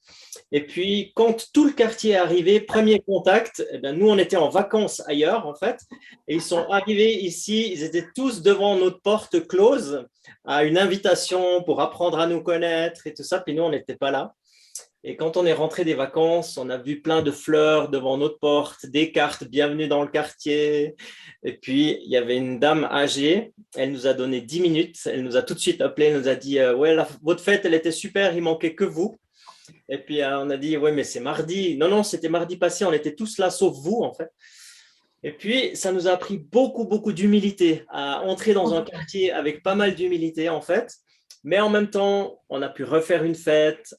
[SPEAKER 3] Et puis, quand tout le quartier est arrivé, premier contact, nous, on était en vacances ailleurs, en fait. Et ils sont arrivés ici, ils étaient tous devant notre porte close à une invitation pour apprendre à nous connaître et tout ça. Puis nous, on n'était pas là. Et quand on est rentré des vacances, on a vu plein de fleurs devant notre porte, des cartes bienvenue dans le quartier. Et puis, il y avait une dame âgée, elle nous a donné 10 minutes, elle nous a tout de suite appelé, elle nous a dit ouais, votre fête, elle était super, il manquait que vous. Et puis, on a dit ouais, mais c'est mardi. Non, c'était mardi passé, on était tous là sauf vous, en fait. Et puis, ça nous a appris beaucoup d'humilité à entrer dans un quartier avec pas mal d'humilité, en fait. Mais en même temps, on a pu refaire une fête,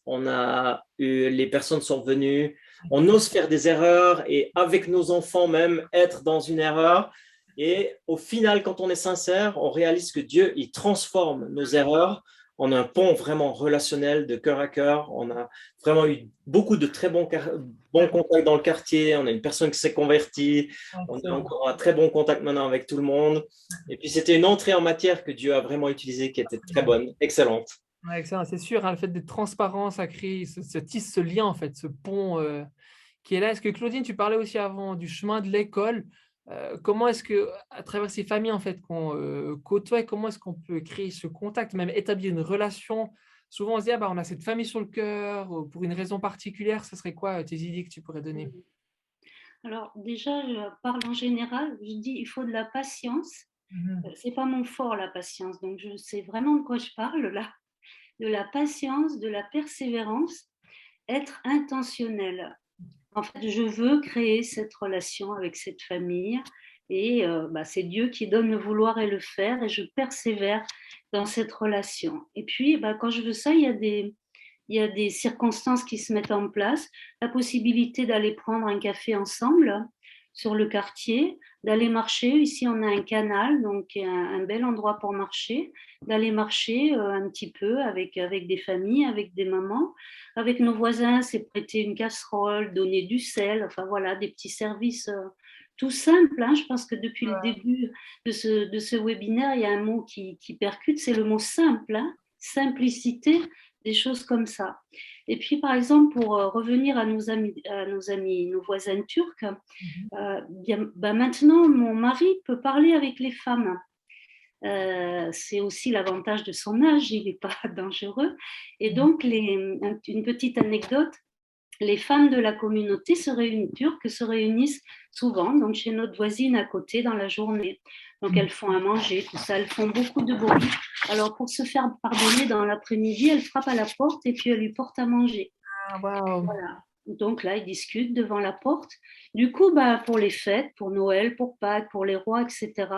[SPEAKER 3] les personnes sont venues, on ose faire des erreurs et avec nos enfants même être dans une erreur. Et au final, quand on est sincère, on réalise que Dieu, il transforme nos erreurs en un pont vraiment relationnel de cœur à cœur. On a vraiment eu beaucoup de très bons contacts dans le quartier. On a une personne qui s'est convertie. On a encore un très bon contact maintenant avec tout le monde. Et puis, c'était une entrée en matière que Dieu a vraiment utilisée qui était très bonne, excellente.
[SPEAKER 1] Ouais, excellent, c'est sûr, le fait d'être transparent, ça crée, ça tisse ce lien, en fait, ce pont qui est là. Est-ce que Claudine, tu parlais aussi avant du chemin de l'école? Comment est-ce que, à travers ces familles en fait qu'on côtoie, comment est-ce qu'on peut créer ce contact, même établir une relation? Souvent, on se dit, on a cette famille sur le cœur, pour une raison particulière. Ce serait quoi tes idées que tu pourrais donner?
[SPEAKER 2] Alors déjà, je parle en général, je dis il faut de la patience. C'est pas mon fort, la patience, donc je sais vraiment de quoi je parle là. De la patience, de la persévérance, être intentionnel. En fait, je veux créer cette relation avec cette famille et c'est Dieu qui donne le vouloir et le faire et je persévère dans cette relation. Et puis, quand je veux ça, il y a des circonstances qui se mettent en place, la possibilité d'aller prendre un café ensemble sur le quartier, d'aller marcher. Ici, on a un canal, donc un bel endroit pour marcher, d'aller marcher un petit peu avec des familles, avec des mamans. Avec nos voisins, c'est prêter une casserole, donner du sel, enfin voilà, des petits services tout simples. Je pense que depuis le début de ce webinaire, il y a un mot qui percute, c'est le mot simple, simplicité, des choses comme ça. Et puis, par exemple, pour revenir à nos amis, nos voisins turcs, maintenant, mon mari peut parler avec les femmes. C'est aussi l'avantage de son âge, il n'est pas dangereux. Et donc, une petite anecdote, les femmes de la communauté turque se réunissent souvent donc chez notre voisine à côté dans la journée. Donc, elles font à manger, tout ça, elles font beaucoup de bruit. Alors, pour se faire pardonner dans l'après-midi, elle frappe à la porte et puis elle lui porte à manger.
[SPEAKER 1] Wow.
[SPEAKER 2] Voilà. donc là, ils discutent devant la porte. Du coup, bah, pour les fêtes, pour Noël, pour Pâques, pour les rois, etc.,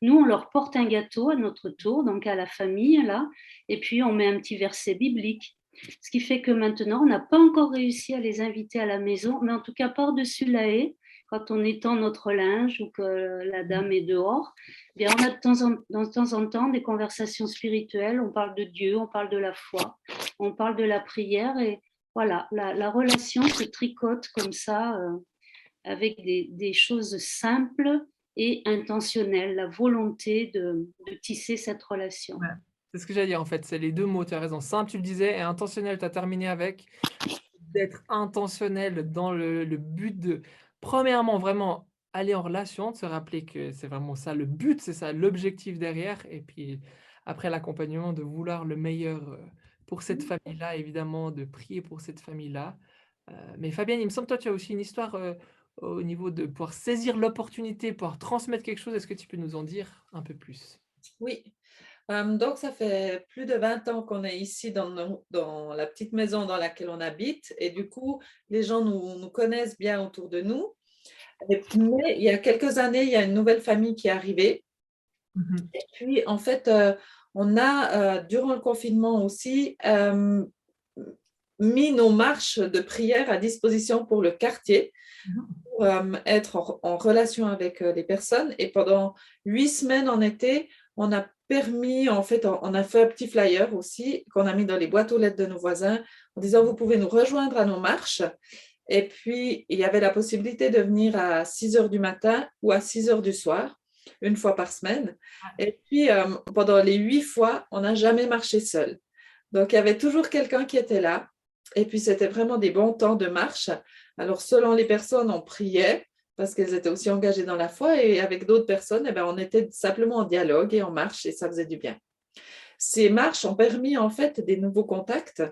[SPEAKER 2] nous, on leur porte un gâteau à notre tour, donc à la famille, là, et puis on met un petit verset biblique. Ce qui fait que maintenant, on n'a pas encore réussi à les inviter à la maison, mais en tout cas, par-dessus la haie, quand on étend notre linge ou que la dame est dehors, eh bien, on a de temps en temps des conversations spirituelles, on parle de Dieu, on parle de la foi, on parle de la prière, et voilà, la relation se tricote comme ça, avec des choses simples et intentionnelles, la volonté de tisser cette relation.
[SPEAKER 1] Ouais. C'est ce que j'allais dire en fait, c'est les deux mots, tu as raison. Simple, tu le disais, et intentionnel, tu as terminé avec. D'être intentionnel dans le but de, premièrement, vraiment aller en relation, de se rappeler que c'est vraiment ça le but, c'est ça l'objectif derrière, et puis après l'accompagnement, de vouloir le meilleur pour cette famille-là, évidemment, de prier pour cette famille-là. Mais Fabienne, il me semble que toi, tu as aussi une histoire au niveau de pouvoir saisir l'opportunité, pouvoir transmettre quelque chose. Est-ce que tu peux nous en dire un peu plus?
[SPEAKER 4] Oui. Donc, ça fait plus de 20 ans qu'on est ici dans la petite maison dans laquelle on habite. Et du coup, les gens nous connaissent bien autour de nous. Mais il y a quelques années, il y a une nouvelle famille qui est arrivée.
[SPEAKER 1] Mhm.
[SPEAKER 4] Et puis, en fait, on a, durant le confinement aussi, mis nos marches de prière à disposition pour le quartier, pour être en relation avec les personnes. Et pendant 8 semaines en été, on a permis, en fait, on a fait un petit flyer aussi qu'on a mis dans les boîtes aux lettres de nos voisins en disant vous pouvez nous rejoindre à nos marches. Et puis, il y avait la possibilité de venir à 6 heures du matin ou à 6 heures du soir, une fois par semaine. Et puis, pendant les 8 fois, on n'a jamais marché seul. Donc, il y avait toujours quelqu'un qui était là. Et puis, c'était vraiment des bons temps de marche. Alors, selon les personnes, on priait parce qu'elles étaient aussi engagées dans la foi. Et avec d'autres personnes, eh bien, on était simplement en dialogue et en marche et ça faisait du bien. Ces marches ont permis en fait des nouveaux contacts.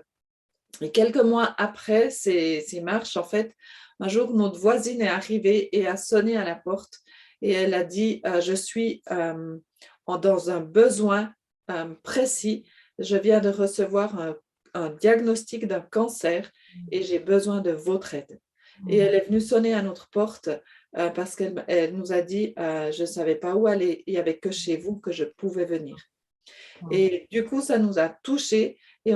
[SPEAKER 4] Et quelques mois après ces marches, en fait, un jour, notre voisine est arrivée et a sonné à la porte. Et elle a dit, je suis dans un besoin précis. Je viens de recevoir un diagnostic d'un cancer et j'ai besoin de votre aide. Et elle est venue sonner à notre porte parce qu'elle nous a dit, je ne savais pas où aller, il n'y avait que chez vous que je pouvais venir. Et du coup, ça nous a touchés et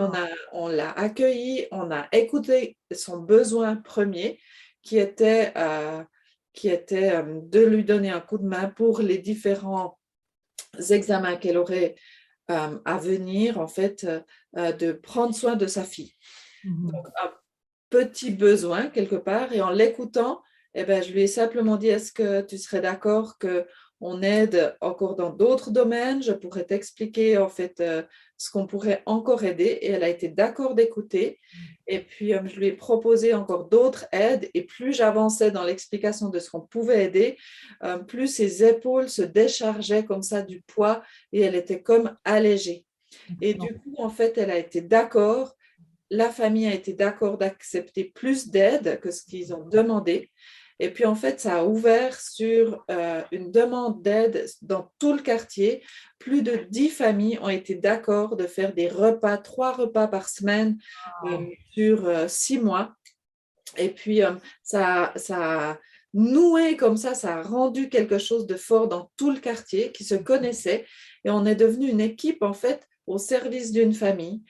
[SPEAKER 4] on l'a accueilli, on a écouté son besoin premier qui était de lui donner un coup de main pour les différents examens qu'elle aurait à venir, en fait, de prendre soin de sa fille. Donc, un petit besoin quelque part, et en l'écoutant, eh ben, je lui ai simplement dit, est-ce que tu serais d'accord qu'on aide encore dans d'autres domaines? Je pourrais t'expliquer en fait ce qu'on pourrait encore aider, et elle a été d'accord d'écouter. Et puis, je lui ai proposé encore d'autres aides, et plus j'avançais dans l'explication de ce qu'on pouvait aider, plus ses épaules se déchargeaient comme ça du poids, et elle était comme allégée. Et du coup, en fait, elle a été d'accord. La famille a été d'accord d'accepter plus d'aide que ce qu'ils ont demandé. Et puis, en fait, ça a ouvert sur une demande d'aide dans tout le quartier. Plus de 10 familles ont été d'accord de faire des repas, 3 repas par semaine sur 6 mois. Et puis, ça a noué comme ça a rendu quelque chose de fort dans tout le quartier qui se connaissait. Et on est devenu une équipe, en fait, au service d'une famille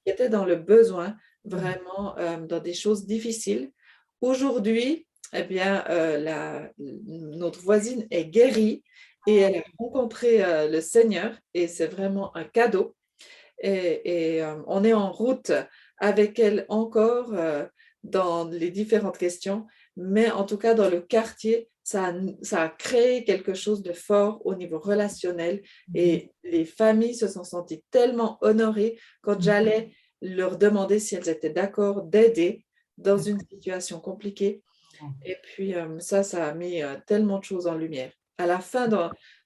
[SPEAKER 4] qui était dans le besoin, vraiment dans des choses difficiles. Aujourd'hui, eh bien, notre voisine est guérie et elle a rencontré le Seigneur et c'est vraiment un cadeau. Et on est en route avec elle encore dans les différentes questions, mais en tout cas dans le quartier, ça a créé quelque chose de fort au niveau relationnel et les familles se sont senties tellement honorées quand j'allais leur demander si elles étaient d'accord d'aider dans une situation compliquée. Et puis ça a mis tellement de choses en lumière. À la fin,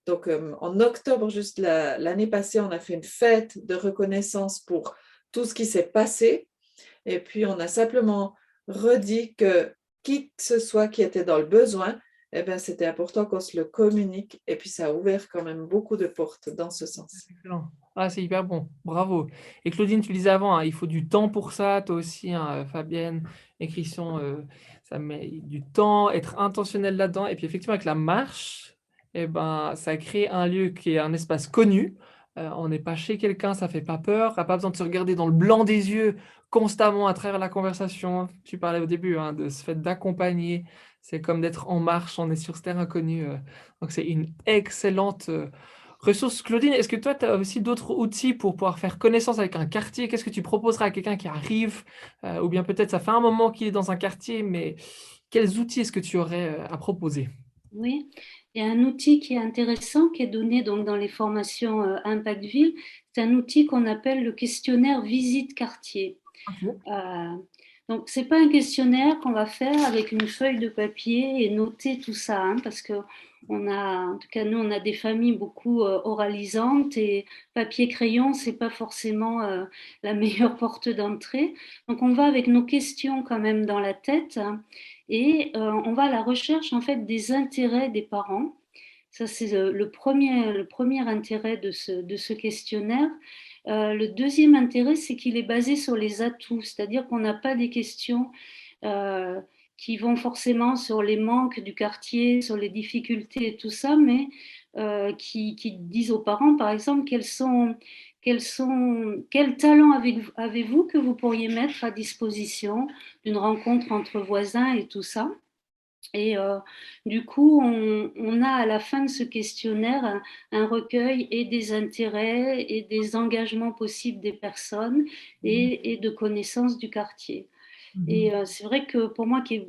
[SPEAKER 4] donc en octobre, juste l'année passée, on a fait une fête de reconnaissance pour tout ce qui s'est passé. Et puis, on a simplement redit que qui que ce soit qui était dans le besoin, eh ben, c'était important qu'on se le communique. Et puis, ça a ouvert quand même beaucoup de portes dans ce sens.
[SPEAKER 1] Excellent. Ah, c'est hyper bon. Bravo. Et Claudine, tu le disais avant, hein, il faut du temps pour ça. Toi aussi, hein, Fabienne et Christian, ça met du temps, être intentionnel là-dedans. Et puis effectivement, avec la marche, eh ben, ça crée un lieu qui est un espace connu. On n'est pas chez quelqu'un, ça fait pas peur. On n'a pas besoin de se regarder dans le blanc des yeux constamment à travers la conversation. Tu parlais au début, hein, de ce fait d'accompagner. C'est comme d'être en marche, on est sur ce terrain inconnu. Donc c'est une excellente ressource. Claudine, est-ce que toi, tu as aussi d'autres outils pour pouvoir faire connaissance avec un quartier? Qu'est-ce que tu proposeras à quelqu'un qui arrive? Ou bien peut-être ça fait un moment qu'il est dans un quartier, mais quels outils est-ce que tu aurais à proposer?
[SPEAKER 2] Oui, il y a un outil qui est intéressant, qui est donné donc dans les formations Impact Ville. C'est un outil qu'on appelle le questionnaire visite quartier.
[SPEAKER 1] Ok.
[SPEAKER 2] Donc, c'est pas un questionnaire qu'on va faire avec une feuille de papier et noter tout ça, hein, parce que en tout cas, nous, on a des familles beaucoup oralisantes et papier-crayon, c'est pas forcément la meilleure porte d'entrée. Donc, on va avec nos questions quand même dans la tête, hein, et on va à la recherche en fait des intérêts des parents. Ça, c'est le premier intérêt de ce questionnaire. Le deuxième intérêt, c'est qu'il est basé sur les atouts, c'est-à-dire qu'on n'a pas des questions euh, qui vont forcément sur les manques du quartier, sur les difficultés et tout ça, mais qui disent aux parents, par exemple, quels talents avez-vous que vous pourriez mettre à disposition d'une rencontre entre voisins et tout ça. Et du coup, on a à la fin de ce questionnaire un recueil et des intérêts et des engagements possibles des personnes et de connaissances du quartier.
[SPEAKER 1] Mhm.
[SPEAKER 2] Et c'est vrai que pour moi qui ai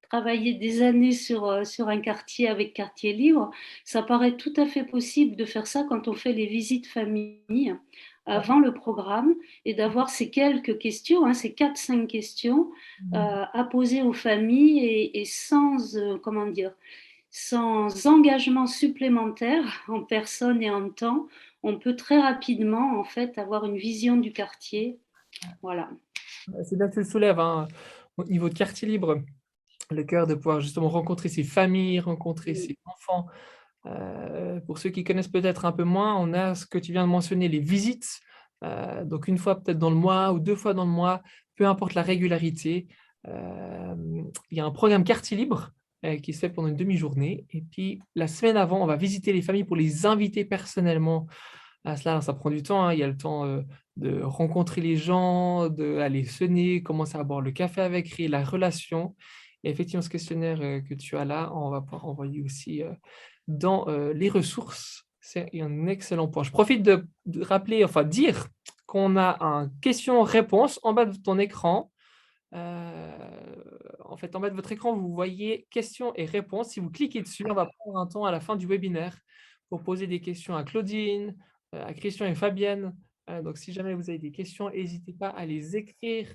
[SPEAKER 2] travaillé des années sur un quartier avec quartier libre, ça paraît tout à fait possible de faire ça quand on fait les visites famille avant le programme et d'avoir ces quelques questions, hein, ces 4-5 questions
[SPEAKER 1] Mhm.
[SPEAKER 2] à poser aux familles et sans, comment dire, sans engagement supplémentaire en personne et en temps, on peut très rapidement en fait avoir une vision du quartier. Voilà.
[SPEAKER 1] C'est bien que tu le soulèves, hein, au niveau de quartier libre, le cœur de pouvoir justement rencontrer ses familles, rencontrer ses enfants. Pour ceux qui connaissent peut-être un peu moins, on a ce que tu viens de mentionner, les visites. Donc une fois peut-être dans le mois ou 2 fois dans le mois, peu importe la régularité. Euh, il y a un programme quartier libre qui se fait pendant une demi-journée. Et puis la semaine avant, on va visiter les familles pour les inviter personnellement à cela. Ça prend du temps, hein. Il y a le temps de rencontrer les gens, d'aller sonner, commencer à boire le café avec, créer la relation. Et effectivement, ce questionnaire que tu as là, on va pouvoir envoyer aussi dans les ressources. C'est un excellent point. Je profite de rappeler, enfin dire qu'on a un question-réponse en bas de ton écran. En fait, en bas de votre écran, vous voyez questions et réponses. Si vous cliquez dessus, on va prendre un temps à la fin du webinaire pour poser des questions à Claudine, à Christian et Fabienne. Donc, si jamais vous avez des questions, n'hésitez pas à les écrire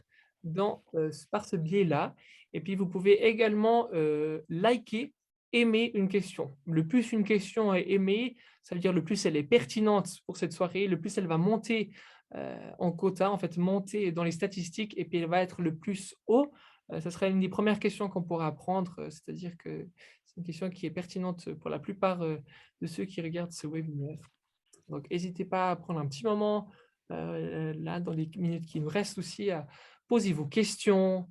[SPEAKER 1] par ce biais-là. Et puis, vous pouvez également liker, aimer une question. Le plus une question est aimée, ça veut dire le plus elle est pertinente pour cette soirée, le plus elle va monter en quota, en fait, monter dans les statistiques et puis elle va être le plus haut. Ça serait une des premières questions qu'on pourra apprendre, c'est-à-dire que c'est une question qui est pertinente pour la plupart de ceux qui regardent ce webinaire. Donc, n'hésitez pas à prendre un petit moment, là, dans les minutes qui nous restent aussi, à poser vos questions,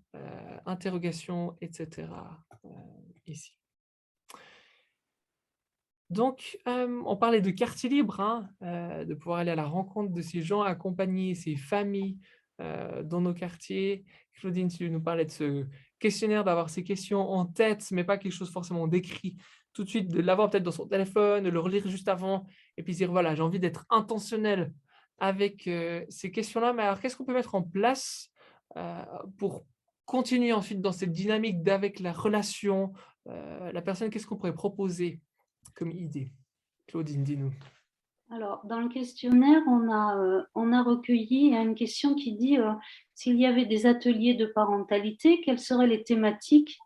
[SPEAKER 1] interrogations, etc. Ici. Donc, on parlait de quartier libre, hein, de pouvoir aller à la rencontre de ces gens, accompagner ces familles dans nos quartiers. Claudine, tu nous parlais de ce questionnaire, d'avoir ces questions en tête, mais pas quelque chose forcément d'écrit tout de suite, de l'avoir peut-être dans son téléphone, de le relire juste avant, et puis dire, voilà, j'ai envie d'être intentionnel avec ces questions-là. Mais alors, qu'est-ce qu'on peut mettre en place pour continuer ensuite dans cette dynamique d'avec la relation, la personne, qu'est-ce qu'on pourrait proposer comme idée? Claudine, dis-nous.
[SPEAKER 2] Alors, dans le questionnaire, on a recueilli une question qui dit s'il y avait des ateliers de parentalité, quelles seraient les thématiques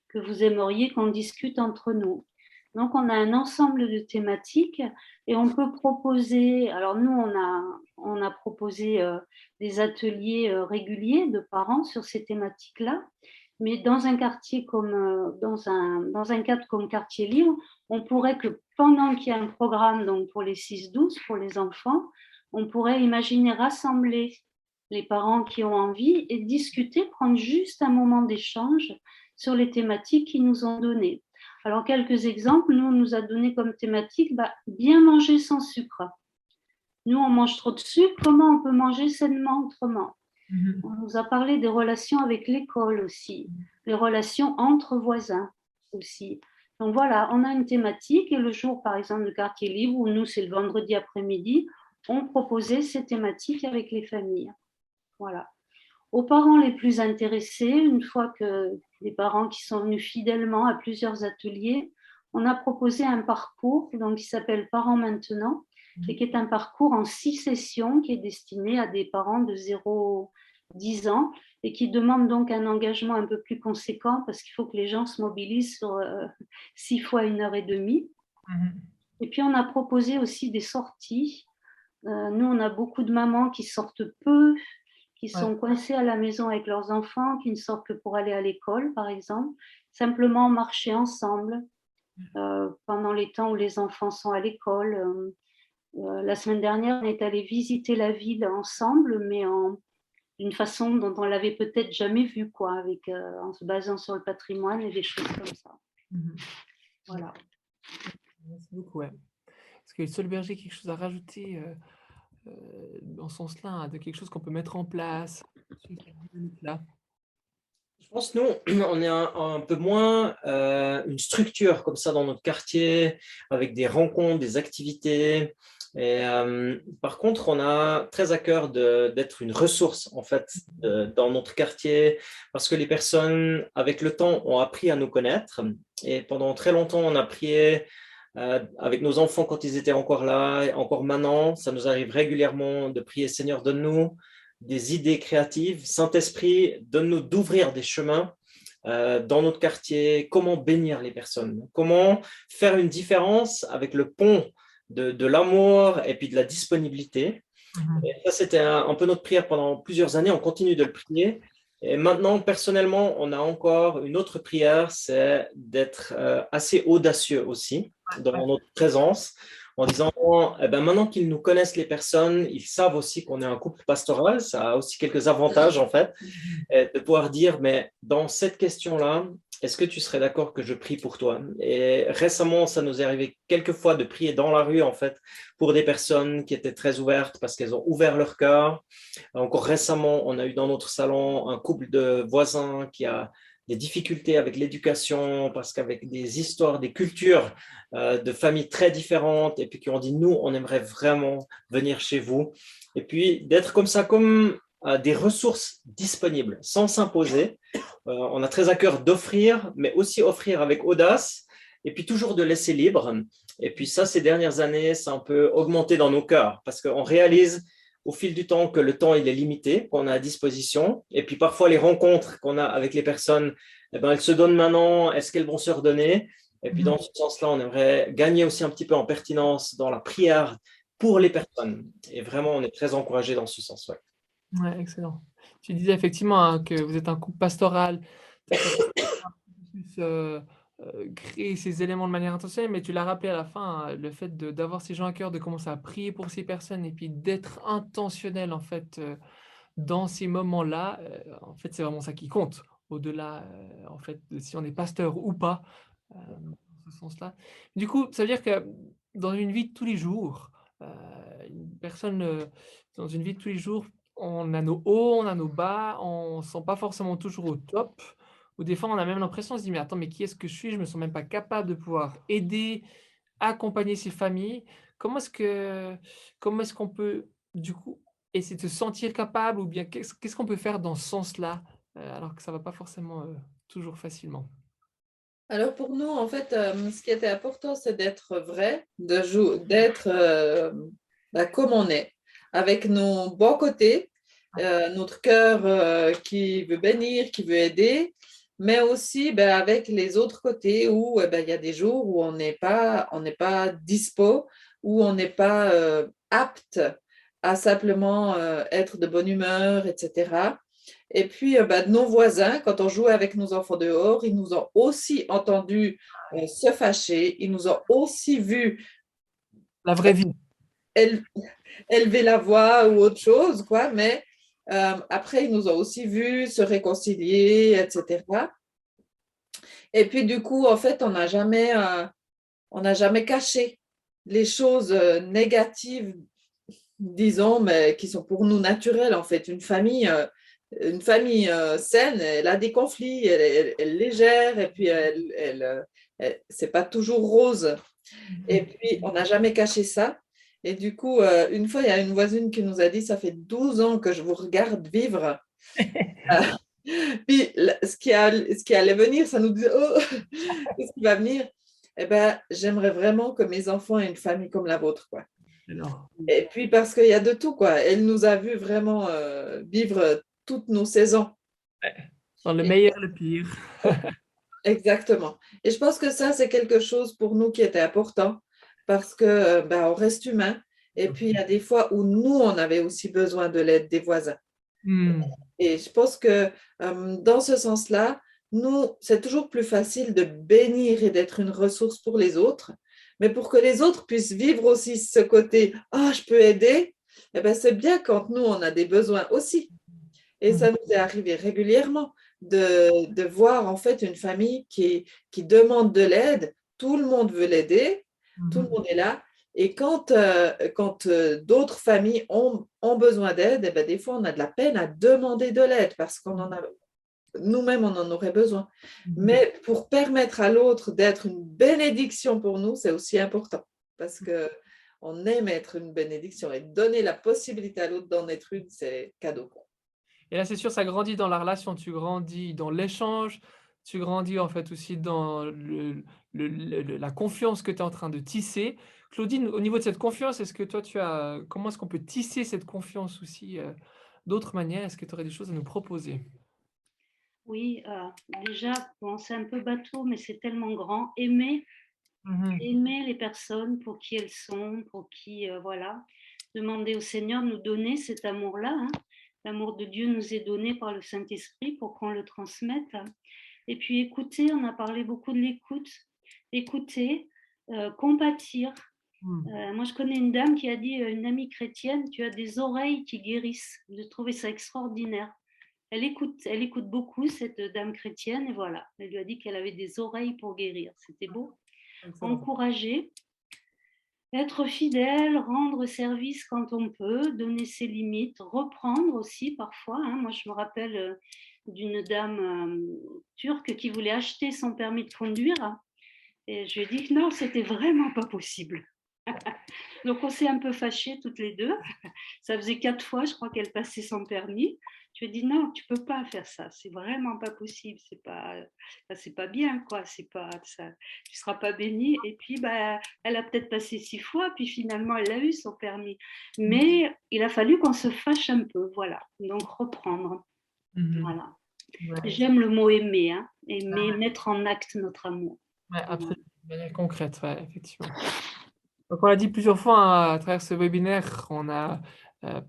[SPEAKER 2] que vous aimeriez qu'on discute entre nous? Donc, on a un ensemble de thématiques et on peut proposer, alors nous, on a proposé des ateliers réguliers de parents sur ces thématiques-là, Mais dans un quartier comme, dans un cadre comme quartier libre, on pourrait que pendant qu'il y a un programme donc pour les 6-12, pour les enfants, on pourrait imaginer rassembler les parents qui ont envie et discuter, prendre juste un moment d'échange sur les thématiques qu'ils nous ont données. Alors, quelques exemples, nous, on nous a donné comme thématique bien manger sans sucre. Nous, on mange trop de sucre, comment on peut manger sainement autrement? On nous a parlé des relations avec l'école aussi, les relations entre voisins aussi. Donc voilà, on a une thématique et le jour, par exemple, de quartier libre, où nous, c'est le vendredi après-midi, on proposait ces thématiques avec les familles. Voilà. Aux parents les plus intéressés, une fois que les parents qui sont venus fidèlement à plusieurs ateliers, on a proposé un parcours donc, qui s'appelle Parents maintenant et qui est un parcours en 6 sessions qui est destiné à des parents de 0-10 ans et qui demande donc un engagement un peu plus conséquent parce qu'il faut que les gens se mobilisent sur 6 fois 1h30. Et puis, on a proposé aussi des sorties. Nous, on a beaucoup de mamans qui sortent peu, qui sont coincées à la maison avec leurs enfants, qui ne sortent que pour aller à l'école, par exemple. Simplement marcher ensemble pendant les temps où les enfants sont à l'école. La semaine dernière, on est allé visiter la ville ensemble, mais d'une façon dont on l'avait peut-être jamais vue, quoi, avec, en se basant sur le patrimoine et des choses comme ça. Voilà.
[SPEAKER 1] Merci beaucoup. Ouais. Est-ce que Solberger a quelque chose à rajouter dans ce sens-là, de quelque chose qu'on peut mettre en place sur cette dynamique-là?
[SPEAKER 3] Je pense, nous, on est un peu moins une structure comme ça dans notre quartier, avec des rencontres, des activités. Et, par contre, on a très à cœur d'être une ressource, en fait, dans notre quartier, parce que les personnes, avec le temps, ont appris à nous connaître. Et pendant très longtemps, on a prié avec nos enfants quand ils étaient encore là, et encore maintenant. Ça nous arrive régulièrement de prier, Seigneur, donne-nous des idées créatives. Saint-Esprit, donne-nous d'ouvrir des chemins dans notre quartier, comment bénir les personnes, comment faire une différence avec le pont de l'amour et puis de la disponibilité. Et ça, c'était un peu notre prière pendant plusieurs années. On continue de le prier. Et maintenant, personnellement, on a encore une autre prière, c'est d'être assez audacieux aussi dans notre présence, en disant, eh ben, maintenant qu'ils nous connaissent les personnes, ils savent aussi qu'on est un couple pastoral, ça a aussi quelques avantages en fait, de pouvoir dire, mais dans cette question-là, est-ce que tu serais d'accord que je prie pour toi? Et récemment, ça nous est arrivé quelques fois de prier dans la rue, en fait, pour des personnes qui étaient très ouvertes parce qu'elles ont ouvert leur cœur. Encore récemment, on a eu dans notre salon un couple de voisins qui a des difficultés avec l'éducation parce qu'avec des histoires, des cultures de familles très différentes et puis qui ont dit, nous, on aimerait vraiment venir chez vous. Et puis d'être comme ça, comme des ressources disponibles sans s'imposer. On a très à cœur d'offrir, mais aussi offrir avec audace, et puis toujours de laisser libre. Et puis ça, ces dernières années, ça a un peu augmenté dans nos cœurs, parce qu'on réalise au fil du temps que le temps, il est limité, qu'on a à disposition. Et puis parfois, les rencontres qu'on a avec les personnes, eh ben, elles se donnent maintenant, est-ce qu'elles vont se redonner? Et puis dans ce sens-là, on aimerait gagner aussi un petit peu en pertinence dans la prière pour les personnes. Et vraiment, on est très encouragés dans ce sens. Ouais.
[SPEAKER 1] Ouais, excellent. Tu disais effectivement que vous êtes un couple pastoral, créer ces éléments de manière intentionnelle, mais tu l'as rappelé à la fin, le fait d'avoir ces gens à cœur, de commencer à prier pour ces personnes et puis d'être intentionnel en fait dans ces moments-là, en fait c'est vraiment ça qui compte, au-delà en fait de si on est pasteur ou pas, dans ce sens-là. Du coup, ça veut dire que dans une vie de tous les jours, une personne dans une vie de tous les jours, on a nos hauts, on a nos bas, on ne se sent pas forcément toujours au top. Ou des fois, on a même l'impression, on se dit, mais attends, mais qui est-ce que je suis? Je me sens même pas capable de pouvoir aider, accompagner ces familles. Comment est-ce qu'on peut, du coup, essayer de se sentir capable ou bien qu'est-ce qu'on peut faire dans ce sens-là, alors que ça va pas forcément toujours facilement?
[SPEAKER 4] Alors pour nous, en fait, ce qui était important, c'est d'être vrai, d'être comme on est, avec nos bons côtés, notre cœur qui veut bénir, qui veut aider, mais aussi avec les autres côtés où il y a des jours où on n'est pas dispo, où on n'est pas apte à simplement être de bonne humeur, etc. Et puis, de nos voisins, quand on jouait avec nos enfants dehors, ils nous ont aussi entendus se fâcher. Ils nous ont aussi vus
[SPEAKER 1] La vraie vie.
[SPEAKER 4] éle- élever la voix ou autre chose, quoi. Mais après, ils nous ont aussi vus se réconcilier, etc. Et puis, du coup, en fait, on n'a jamais caché les choses négatives, disons, mais qui sont pour nous naturelles, en fait. Une famille saine, elle a des conflits, elle légère, et puis c'est pas toujours rose. Et puis, on n'a jamais caché ça. Et du coup, une fois, il y a une voisine qui nous a dit, ça fait 12 ans que je vous regarde vivre. Puis, ce qui allait venir, ça nous dit, oh, qu'est-ce qui va venir? Eh ben, j'aimerais vraiment que mes enfants aient une famille comme la vôtre, quoi.
[SPEAKER 1] Alors,
[SPEAKER 4] Et puis, parce qu'il y a de tout, quoi. Elle nous a vu vraiment vivre toutes nos saisons.
[SPEAKER 1] dans le
[SPEAKER 4] Et-
[SPEAKER 1] meilleur et le pire.
[SPEAKER 4] Exactement. Et je pense que ça, c'est quelque chose pour nous qui était important parce que on reste humain. Et puis, il y a des fois où nous, on avait aussi besoin de l'aide des voisins.
[SPEAKER 1] Hmm.
[SPEAKER 4] Et je pense que dans ce sens-là, nous, c'est toujours plus facile de bénir et d'être une ressource pour les autres. Mais pour que les autres puissent vivre aussi ce côté, ah, je peux aider, eh ben, c'est bien quand nous, on a des besoins aussi. Et
[SPEAKER 1] Hmm.
[SPEAKER 4] ça nous est arrivé régulièrement de voir en fait une famille qui demande de l'aide. Tout le monde veut l'aider, tout le
[SPEAKER 1] Mhm.
[SPEAKER 4] monde est là. Et quand d'autres familles ont besoin d'aide, eh ben, des fois, on a de la peine à demander de l'aide parce qu'on en a, nous-mêmes, on en aurait besoin.
[SPEAKER 1] Mhm.
[SPEAKER 4] Mais pour permettre à l'autre d'être une bénédiction pour nous, c'est aussi important parce que on aime être une bénédiction et donner la possibilité à l'autre d'en être une, c'est cadeau, quoi.
[SPEAKER 1] Et là, c'est sûr, ça grandit dans la relation, tu grandis dans l'échange, tu grandis en fait aussi dans la confiance que tu es en train de tisser. Claudine, au niveau de cette confiance, est-ce que toi, comment est-ce qu'on peut tisser cette confiance aussi d'autres manières? Est-ce que tu aurais des choses à nous proposer?
[SPEAKER 2] Oui, déjà, bon, c'est un peu bateau, mais c'est tellement grand. Aimer les personnes pour qui elles sont, pour qui, voilà. Demander au Seigneur de nous donner cet amour-là, hein. L'amour de Dieu nous est donné par le Saint-Esprit pour qu'on le transmette. Et puis écouter, on a parlé beaucoup de l'écoute. Écouter, compatir.
[SPEAKER 1] Mhm.
[SPEAKER 2] Moi, je connais une dame qui a dit, une amie chrétienne, tu as des oreilles qui guérissent. J'ai trouvé ça extraordinaire. Elle écoute beaucoup, cette dame chrétienne, et voilà. Elle lui a dit qu'elle avait des oreilles pour guérir. C'était beau.
[SPEAKER 1] Excellent.
[SPEAKER 2] Encourager, être fidèle, rendre service quand on peut, donner ses limites, reprendre aussi parfois, hein. Moi, je me rappelle d'une dame turque qui voulait acheter son permis de conduire. Et je lui ai dit que non, c'était vraiment pas possible. Donc, on s'est un peu fâchés toutes les deux. Ça faisait 4 fois, je crois, qu'elle passait son permis. Je lui ai dit non, tu peux pas faire ça, c'est vraiment pas possible, c'est pas bien, quoi, c'est pas ça, tu seras pas bénie. Et puis, elle a peut-être passé 6 fois, puis finalement, elle a eu son permis. Mais il a fallu qu'on se fâche un peu, voilà. Donc, reprendre,
[SPEAKER 1] Mhm.
[SPEAKER 2] voilà.
[SPEAKER 1] Ouais,
[SPEAKER 2] J'aime le mot aimer, hein. Aimer, mettre en acte notre amour.
[SPEAKER 1] ouais,
[SPEAKER 2] Voilà.
[SPEAKER 1] absolument. De manière concrète, ouais, effectivement. Donc, on l'a dit plusieurs fois hein, à travers ce webinaire, on a euh,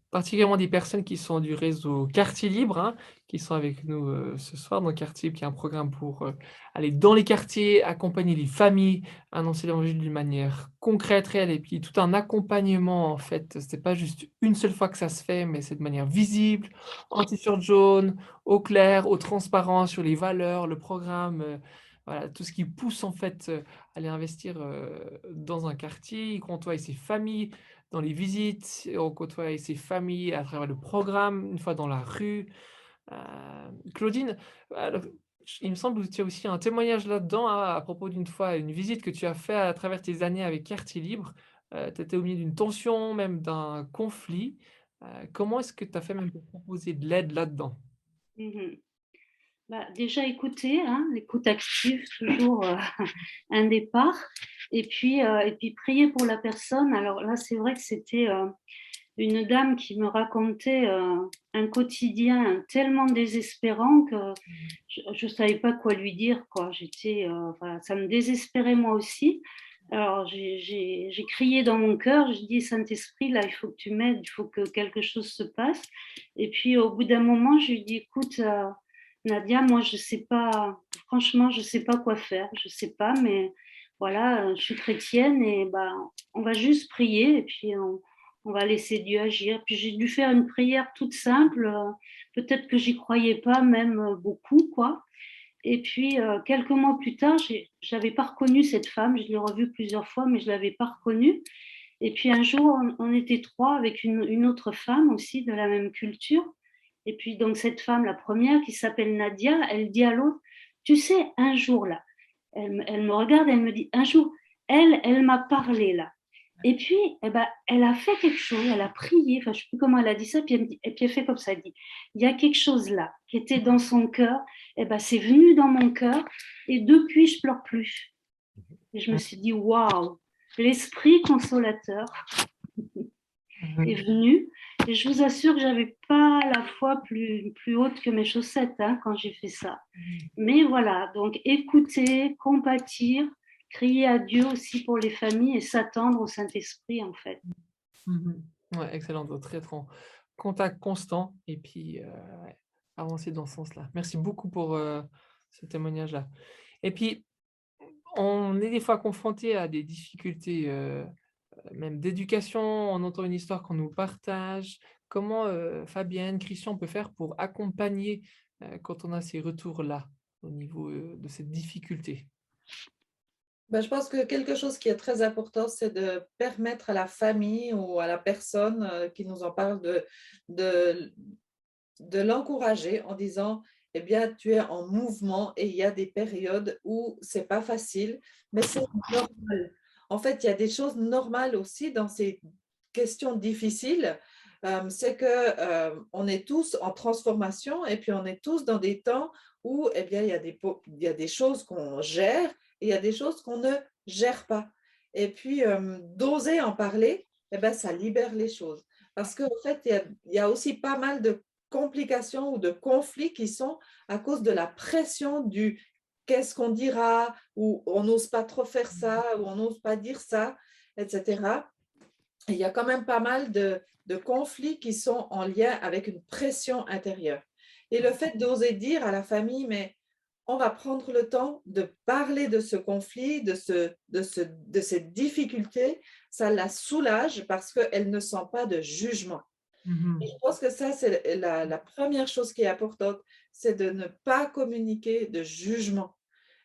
[SPEAKER 1] particulièrement des personnes qui sont du réseau Quartier Libre, hein, qui sont avec nous ce soir. Donc, Quartier Libre, qui est un programme pour aller dans les quartiers, accompagner les familles, annoncer l'évangile d'une manière concrète, réelle, et puis tout un accompagnement, en fait. C'est pas juste une seule fois que ça se fait, mais c'est de manière visible, en t-shirt jaune, au clair, au transparent, sur les valeurs, le programme. Voilà, tout ce qui pousse en fait aller investir dans un quartier, il côtoie ses familles dans les visites, on côtoie ses familles à travers le programme, une fois dans la rue. Claudine, alors, il me semble que tu as aussi un témoignage là-dedans hein, à propos d'une fois, une visite que tu as fait à travers tes années avec Quartier Libre. Tu étais au milieu d'une tension, même d'un conflit. Comment est-ce que tu as fait même pour proposer de l'aide là-dedans?
[SPEAKER 2] Mhm. Déjà écouter, hein, l'écoute active, toujours un départ. Et puis prier pour la personne. Alors là, c'est vrai que c'était une dame qui me racontait un quotidien tellement désespérant que je ne savais pas quoi lui dire, quoi. Voilà, ça me désespérait moi aussi. Alors, j'ai crié dans mon cœur, j'ai dit, Saint-Esprit, là, il faut que tu m'aides, il faut que quelque chose se passe. Et puis, au bout d'un moment, je lui ai dit, écoute, Nadia, moi, je sais pas, franchement, je sais pas quoi faire, je sais pas, mais voilà, je suis chrétienne et bah, on va juste prier et puis on va laisser Dieu agir. Puis j'ai dû faire une prière toute simple, peut-être que j'y croyais pas même beaucoup, quoi. Et puis, quelques mois plus tard, je n'avais pas reconnu cette femme. Je l'ai revue plusieurs fois, mais je ne l'avais pas reconnue. Et puis, un jour, on était trois avec une autre femme aussi de la même culture. Et puis, donc, cette femme, la première, qui s'appelle Nadia, elle dit à l'autre, tu sais, un jour, là, elle me regarde, elle me dit, un jour, elle m'a parlé, là. Et puis, eh ben, elle a fait quelque chose, elle a prié, enfin, je ne sais plus comment elle a dit ça, puis et puis elle fait comme ça, elle dit, il y a quelque chose là qui était dans son cœur, eh ben, c'est venu dans mon cœur, et depuis, je pleure plus. Et je me suis dit, waouh, l'esprit consolateur est venu, et je vous assure que j'avais pas la foi plus haute que mes chaussettes hein, quand j'ai fait ça. Mais voilà, donc écouter, compatir, crier à Dieu aussi pour les familles et s'attendre au Saint-Esprit en fait.
[SPEAKER 1] Ouais, excellent, donc très en contact constant et puis ouais, avancer dans ce sens-là. Merci beaucoup pour ce témoignage-là. Et puis, on est des fois confronté à des difficultés, même d'éducation, on entend une histoire qu'on nous partage. Comment Fabienne, Christian, on peut faire pour accompagner quand on a ces retours-là au niveau de cette difficulté?
[SPEAKER 4] Ben, je pense que quelque chose qui est très important, c'est de permettre à la famille ou à la personne qui nous en parle de, de l'encourager en disant, eh bien, tu es en mouvement et il y a des périodes où c'est pas facile, mais c'est normal. En fait, il y a des choses normales aussi dans ces questions difficiles. C'est que on est tous en transformation et puis on est tous dans des temps où eh bien, il y a des choses qu'on gère et il y a des choses qu'on ne gère pas. Et puis, d'oser en parler, eh bien, ça libère les choses. Parce qu'en fait, il y a aussi pas mal de complications ou de conflits qui sont à cause de la pression du qu'est-ce qu'on dira, ou on n'ose pas trop faire ça, ou on n'ose pas dire ça, etc. Et il y a quand même pas mal de conflits qui sont en lien avec une pression intérieure. Et le fait d'oser dire à la famille, mais on va prendre le temps de parler de ce conflit, de cette difficulté, ça la soulage parce qu'elle ne sent pas de jugement. Et je pense que ça, c'est la première chose qui est importante, c'est de ne pas communiquer de jugement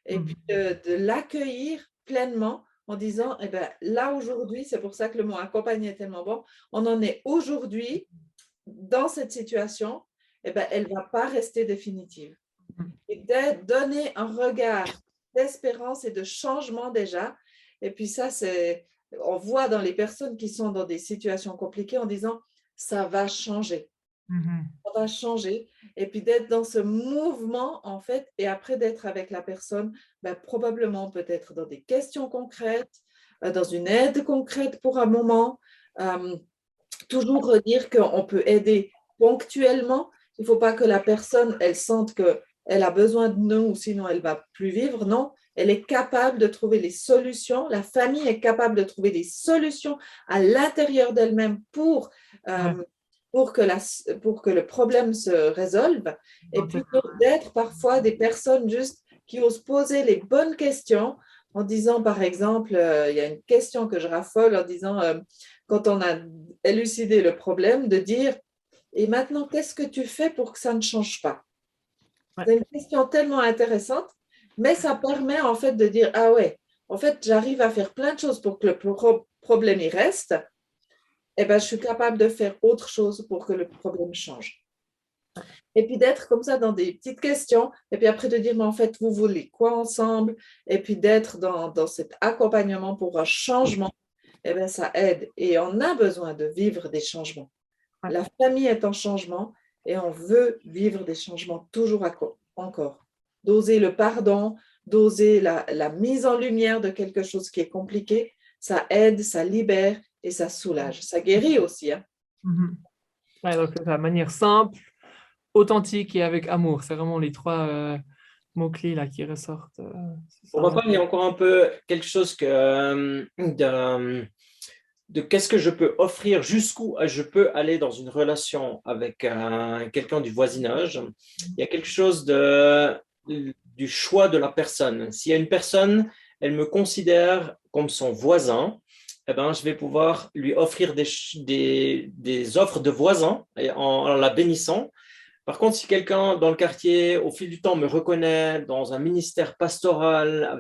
[SPEAKER 4] et puis de l'accueillir pleinement en disant, eh ben, là aujourd'hui, c'est pour ça que le mot accompagner est tellement bon, on en est aujourd'hui dans cette situation, eh ben, elle ne va pas rester définitive. Et de donner un regard d'espérance et de changement déjà. Et puis ça, on voit dans les personnes qui sont dans des situations compliquées en disant, ça va changer. Ça va changer. Et puis d'être dans ce mouvement, en fait, et après d'être avec la personne, ben, probablement peut-être dans des questions concrètes, dans une aide concrète pour un moment. Toujours redire qu'on peut aider ponctuellement. Il ne faut pas que la personne, elle sente qu'elle a besoin de nous ou sinon elle ne va plus vivre. Non, elle est capable de trouver les solutions. La famille est capable de trouver des solutions à l'intérieur d'elle-même pour que le problème se résolve. Et puis d'être parfois des personnes juste qui osent poser les bonnes questions en disant, par exemple, il y a une question que je raffole en disant, quand on a élucidé le problème, de dire, et maintenant, qu'est-ce que tu fais pour que ça ne change pas? C'est une question tellement intéressante, mais ça permet en fait de dire, ah ouais, en fait, j'arrive à faire plein de choses pour que le problème y reste. Eh ben, je suis capable de faire autre chose pour que le problème change. Et puis d'être comme ça dans des petites questions, et puis après de dire, mais en fait, vous voulez quoi ensemble? Et puis d'être dans cet accompagnement pour un changement, eh bien, ça aide. Et on a besoin de vivre des changements. La famille est en changement et on veut vivre des changements toujours encore. D'oser le pardon, d'oser la mise en lumière de quelque chose qui est compliqué, ça aide, ça libère et ça soulage. Ça guérit aussi. Hein.
[SPEAKER 1] Ouais, donc, de manière simple, authentique et avec amour. C'est vraiment les trois mots-clés là qui ressortent.
[SPEAKER 3] Pour ma part, il y a encore un peu quelque chose de qu'est-ce que je peux offrir, jusqu'où je peux aller dans une relation avec quelqu'un du voisinage. Il y a quelque chose du choix de la personne. S'il y a une personne, elle me considère comme son voisin, eh ben, je vais pouvoir lui offrir des offres de voisin en la bénissant. Par contre, si quelqu'un dans le quartier, au fil du temps, me reconnaît dans un ministère pastoral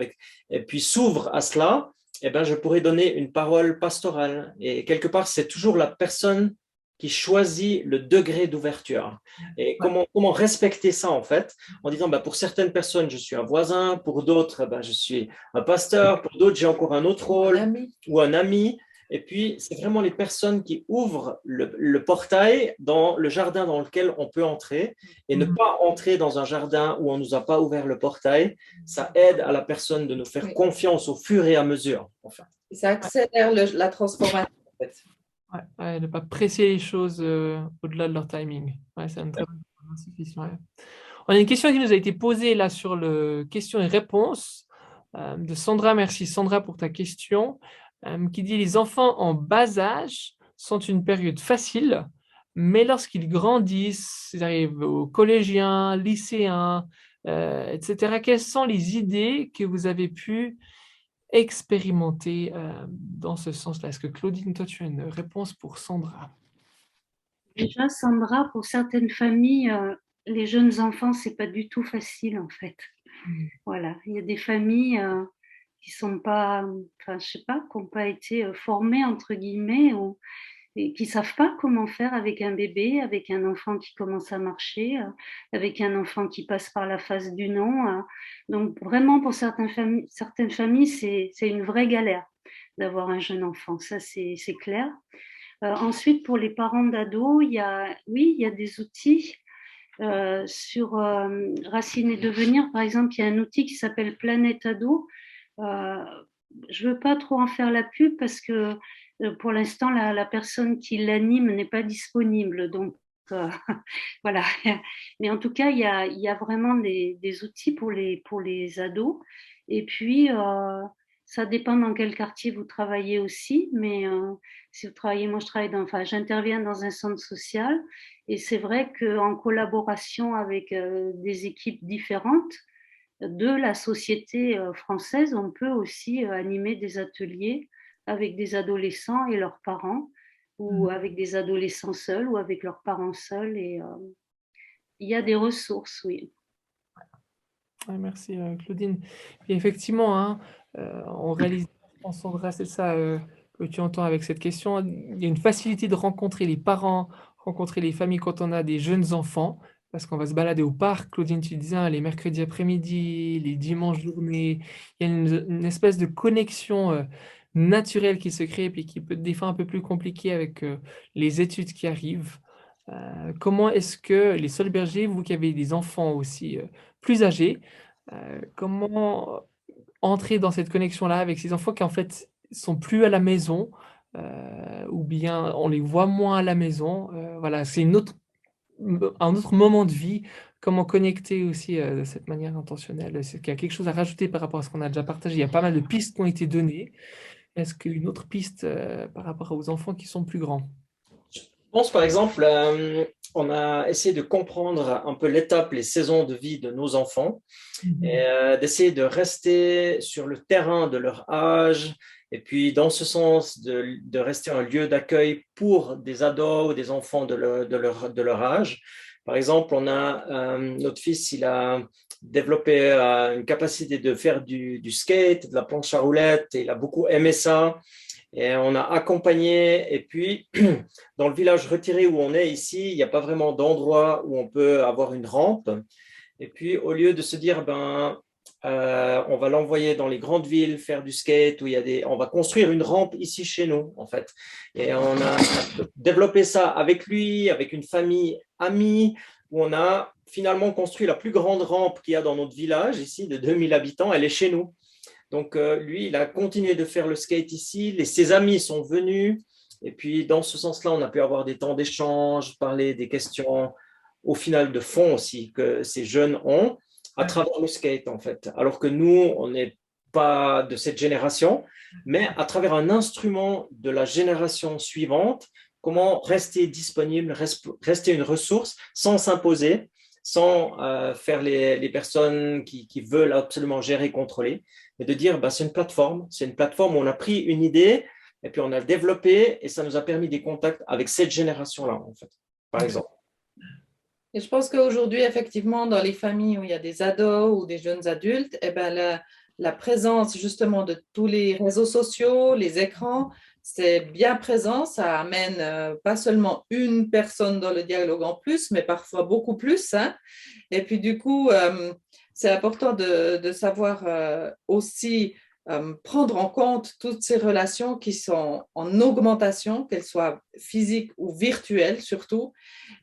[SPEAKER 3] et puis s'ouvre à cela, eh ben, je pourrais donner une parole pastorale. Et quelque part, c'est toujours la personne qui choisit le degré d'ouverture. Et comment respecter ça, en fait, en disant, bah, pour certaines personnes, je suis un voisin, pour d'autres, bah, je suis un pasteur, pour d'autres, j'ai encore un autre rôle ou un ami. Et puis, c'est vraiment les personnes qui ouvrent le portail dans le jardin dans lequel on peut entrer et ne pas entrer dans un jardin où on ne nous a pas ouvert le portail. Ça aide à la personne de nous faire confiance au fur et à mesure. Enfin.
[SPEAKER 4] Et ça accélère la transformation, en fait.
[SPEAKER 1] Ouais, ne pas presser les choses au-delà de leur timing. Ouais, c'est une très bonne identification. Ouais. On a une question qui nous a été posée là sur le questions et réponses de Sandra. Merci Sandra pour ta question. Qui dit: les enfants en bas âge sont une période facile, mais lorsqu'ils grandissent, ils arrivent aux collégiens, lycéens, etc. Quelles sont les idées que vous avez pu expérimenter dans ce sens-là? Est-ce que Claudine, toi, tu as une réponse pour Sandra?
[SPEAKER 2] Déjà, Sandra, pour certaines familles, les jeunes enfants, c'est pas du tout facile en fait. Voilà, il y a des familles qui sont pas, enfin, je sais pas, qui n'ont pas été formées entre guillemets et qui savent pas comment faire avec un bébé, avec un enfant qui commence à marcher, avec un enfant qui passe par la phase du non. Donc vraiment, pour certaines familles, c'est une vraie galère d'avoir un jeune enfant. Ça, c'est clair. Ensuite, pour les parents d'ados, il y a des outils. Sur Racine et Devenir, par exemple, il y a un outil qui s'appelle Planète Ado. Je ne veux pas trop en faire la pub parce que pour l'instant, la personne qui l'anime n'est pas disponible. Donc, voilà. Mais en tout cas, il y a vraiment des outils pour les ados. Et puis, ça dépend dans quel quartier vous travaillez aussi. Mais si vous travaillez, moi, j'interviens dans un centre social. Et c'est vrai qu'en collaboration avec des équipes différentes de la société française, on peut aussi animer des ateliers avec des adolescents et leurs parents, ou avec des adolescents seuls, ou avec leurs parents seuls. Et il y a des ressources, oui.
[SPEAKER 1] Ouais, merci Claudine. Et effectivement, hein, on réalise, Sandra, c'est ça que tu entends avec cette question. Il y a une facilité de rencontrer les parents, rencontrer les familles quand on a des jeunes enfants, parce qu'on va se balader au parc. Claudine, tu disais, hein, les mercredis après-midi, les dimanches journées. Il y a une espèce de connexion naturelle qui se crée, puis qui peut être des fois un peu plus compliquée avec les études qui arrivent. Comment est-ce que les seuls bergers, vous qui avez des enfants aussi plus âgés, comment entrer dans cette connexion-là avec ces enfants qui en fait sont plus à la maison ou bien on les voit moins à la maison. Voilà, c'est un autre moment de vie. Comment connecter aussi de cette manière intentionnelle? Est-ce qu'il y a quelque chose à rajouter par rapport à ce qu'on a déjà partagé? Il y a pas mal de pistes qui ont été données. Est-ce qu'une autre piste par rapport aux enfants qui sont plus grands?
[SPEAKER 3] Je pense, par exemple, on a essayé de comprendre un peu l'étape, les saisons de vie de nos enfants et d'essayer de rester sur le terrain de leur âge et puis, dans ce sens, de rester un lieu d'accueil pour des ados ou des enfants de leur âge. Par exemple, notre fils, il a développé une capacité de faire du skate, de la planche à roulettes, et il a beaucoup aimé ça. Et on a accompagné, et puis dans le village retiré où on est ici, il n'y a pas vraiment d'endroit où on peut avoir une rampe. Et puis au lieu de se dire, on va l'envoyer dans les grandes villes faire du skate, on va construire une rampe ici chez nous, en fait. Et on a développé ça avec lui, avec une famille amie, où on a finalement construit la plus grande rampe qu'il y a dans notre village, ici, de 2000 habitants, elle est chez nous. Donc, lui, il a continué de faire le skate ici. Ses amis sont venus. Et puis, dans ce sens-là, on a pu avoir des temps d'échange, parler des questions, au final, de fond aussi que ces jeunes ont. à travers le skate, en fait. Alors que nous, on n'est pas de cette génération, mais à travers un instrument de la génération suivante, comment rester disponible, rester une ressource sans s'imposer, sans faire les personnes qui veulent absolument gérer, contrôler, et de dire, bah, c'est une plateforme où on a pris une idée et puis on a développé et ça nous a permis des contacts avec cette génération-là, en fait, par exemple.
[SPEAKER 4] Et je pense qu'aujourd'hui, effectivement, dans les familles où il y a des ados ou des jeunes adultes, eh ben, la présence justement de tous les réseaux sociaux, les écrans, c'est bien présent. Ça amène pas seulement une personne dans le dialogue en plus, mais parfois beaucoup plus, hein. Et puis du coup, c'est important de savoir aussi prendre en compte toutes ces relations qui sont en augmentation, qu'elles soient physiques ou virtuelles surtout,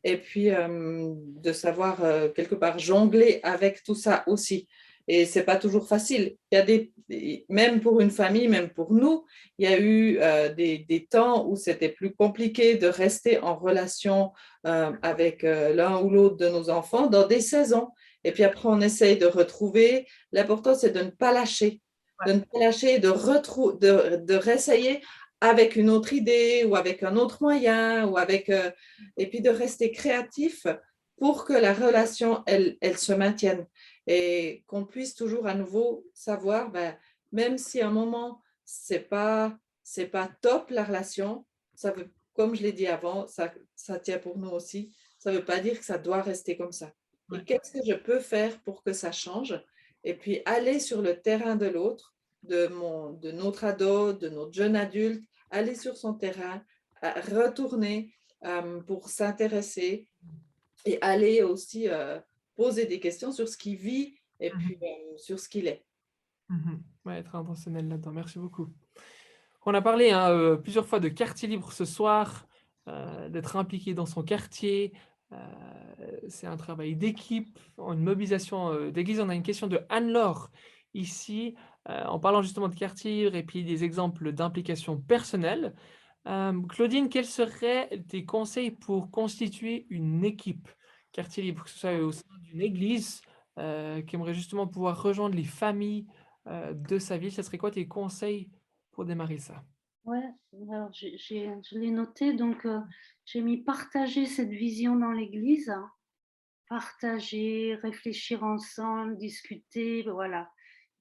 [SPEAKER 4] et puis de savoir quelque part jongler avec tout ça aussi. Et c'est pas toujours facile. Il y a même pour une famille, même pour nous, il y a eu des temps où c'était plus compliqué de rester en relation avec l'un ou l'autre de nos enfants dans des saisons. Et puis après, on essaye de retrouver. L'important, c'est de ne pas lâcher, de ne pas lâcher, de réessayer avec une autre idée ou avec un autre moyen ou et puis de rester créatif pour que la relation, elle se maintienne et qu'on puisse toujours à nouveau savoir, ben, même si à un moment, c'est pas top la relation, ça veut, comme je l'ai dit avant, ça tient pour nous aussi, ça ne veut pas dire que ça doit rester comme ça.
[SPEAKER 1] Ouais.
[SPEAKER 4] Et qu'est-ce que je peux faire pour que ça change? Et puis aller sur le terrain de l'autre, de notre ado, de notre jeune adulte, aller sur son terrain, retourner pour s'intéresser et aller aussi poser des questions sur ce qu'il vit et puis sur ce qu'il est.
[SPEAKER 1] Ouais, être intentionnel là-dedans. Merci beaucoup. On a parlé plusieurs fois de quartier libre ce soir, d'être impliqué dans son quartier. C'est un travail d'équipe, une mobilisation d'église. On a une question de Anne-Laure ici, en parlant justement de quartier libre et puis des exemples d'implication personnelle. Claudine, quels seraient tes conseils pour constituer une équipe quartier libre, que ce soit au sein d'une église qui aimerait justement pouvoir rejoindre les familles de sa ville? Ce serait quoi tes conseils pour démarrer ça?
[SPEAKER 2] Ouais, alors je l'ai noté, donc j'ai mis partager cette vision dans l'église, partager, réfléchir ensemble, discuter, voilà,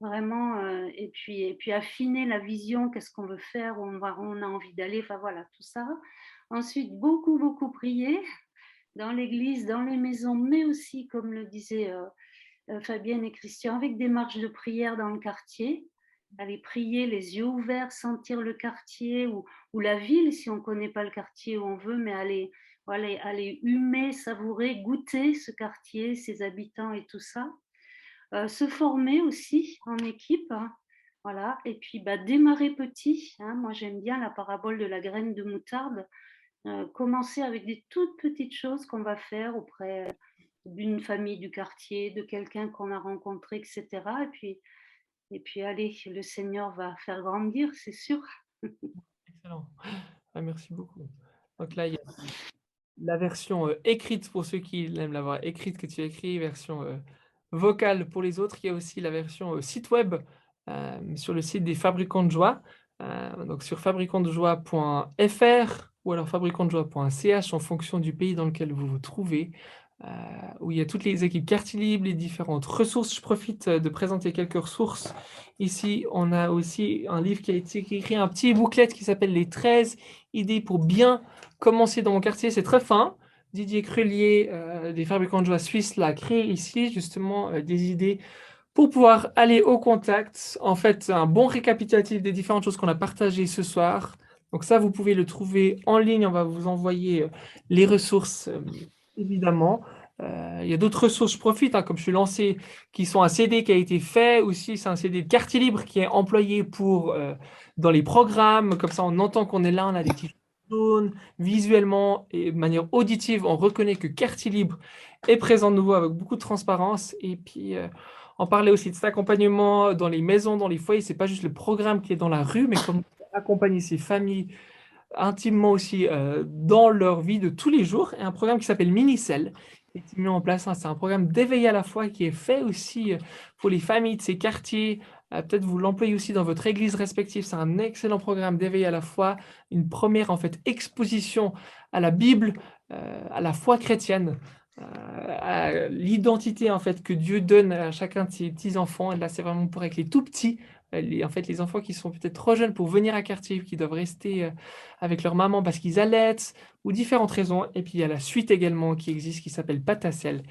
[SPEAKER 2] vraiment, et puis affiner la vision, qu'est-ce qu'on veut faire, où on a envie d'aller, enfin voilà, tout ça. Ensuite, beaucoup prier dans l'église, dans les maisons, mais aussi, comme le disaient Fabienne et Christian, avec des marches de prière dans le quartier, aller prier les yeux ouverts, sentir le quartier ou la ville, si on ne connaît pas le quartier où on veut, mais aller humer, savourer, goûter ce quartier, ses habitants et tout ça. Se former aussi en équipe, hein, voilà. Et puis démarrer petit, hein. Moi j'aime bien la parabole de la graine de moutarde. Commencer avec des toutes petites choses qu'on va faire auprès d'une famille du quartier, de quelqu'un qu'on a rencontré, etc. Et puis allez, le Seigneur va faire grandir, c'est sûr.
[SPEAKER 1] Excellent. Ah, merci beaucoup. Donc là, il y a la version écrite pour ceux qui aiment l'avoir écrite que tu as écrit, version vocale pour les autres. Il y a aussi la version site web sur le site des Fabricants de Joie. Donc sur fabricantdejoie.fr ou alors fabricantdejoie.ch en fonction du pays dans lequel vous vous trouvez, où il y a toutes les équipes quartier libre, les différentes ressources. Je profite de présenter quelques ressources. Ici, on a aussi un livre qui a été écrit, un petit booklet qui s'appelle Les 13 idées pour bien commencer dans mon quartier. C'est très fin. Didier Crelier des Fabricants de Joie Suisse l'a créé ici, justement, des idées pour pouvoir aller au contact. En fait, un bon récapitulatif des différentes choses qu'on a partagées ce soir. Donc ça, vous pouvez le trouver en ligne. On va vous envoyer les ressources, évidemment. Il y a d'autres ressources, je profite, hein, comme je suis lancé, qui sont un CD qui a été fait. Aussi, c'est un CD de quartier libre qui est employé dans les programmes. Comme ça, on entend qu'on est là, on a des petites zones visuellement et de manière auditive. On reconnaît que quartier libre est présent de nouveau avec beaucoup de transparence. Et puis, on parlait aussi de cet accompagnement dans les maisons, dans les foyers. C'est pas juste le programme qui est dans la rue, mais comment accompagner ces familles intimement aussi dans leur vie de tous les jours. Et un programme qui s'appelle Minicelle, est mis en place. Hein. C'est un programme d'éveil à la foi qui est fait aussi pour les familles de ces quartiers. Peut-être vous l'employez aussi dans votre église respective. C'est un excellent programme d'éveil à la foi, une première en fait exposition à la Bible, à la foi chrétienne, à l'identité en fait que Dieu donne à chacun de ses petits enfants. Et là, c'est vraiment pour avec les tout petits, en fait les enfants qui sont peut-être trop jeunes pour venir à quartier, qui doivent rester avec leur maman parce qu'ils allaitent ou différentes raisons. Et puis il y a la suite également qui existe qui s'appelle Patacel,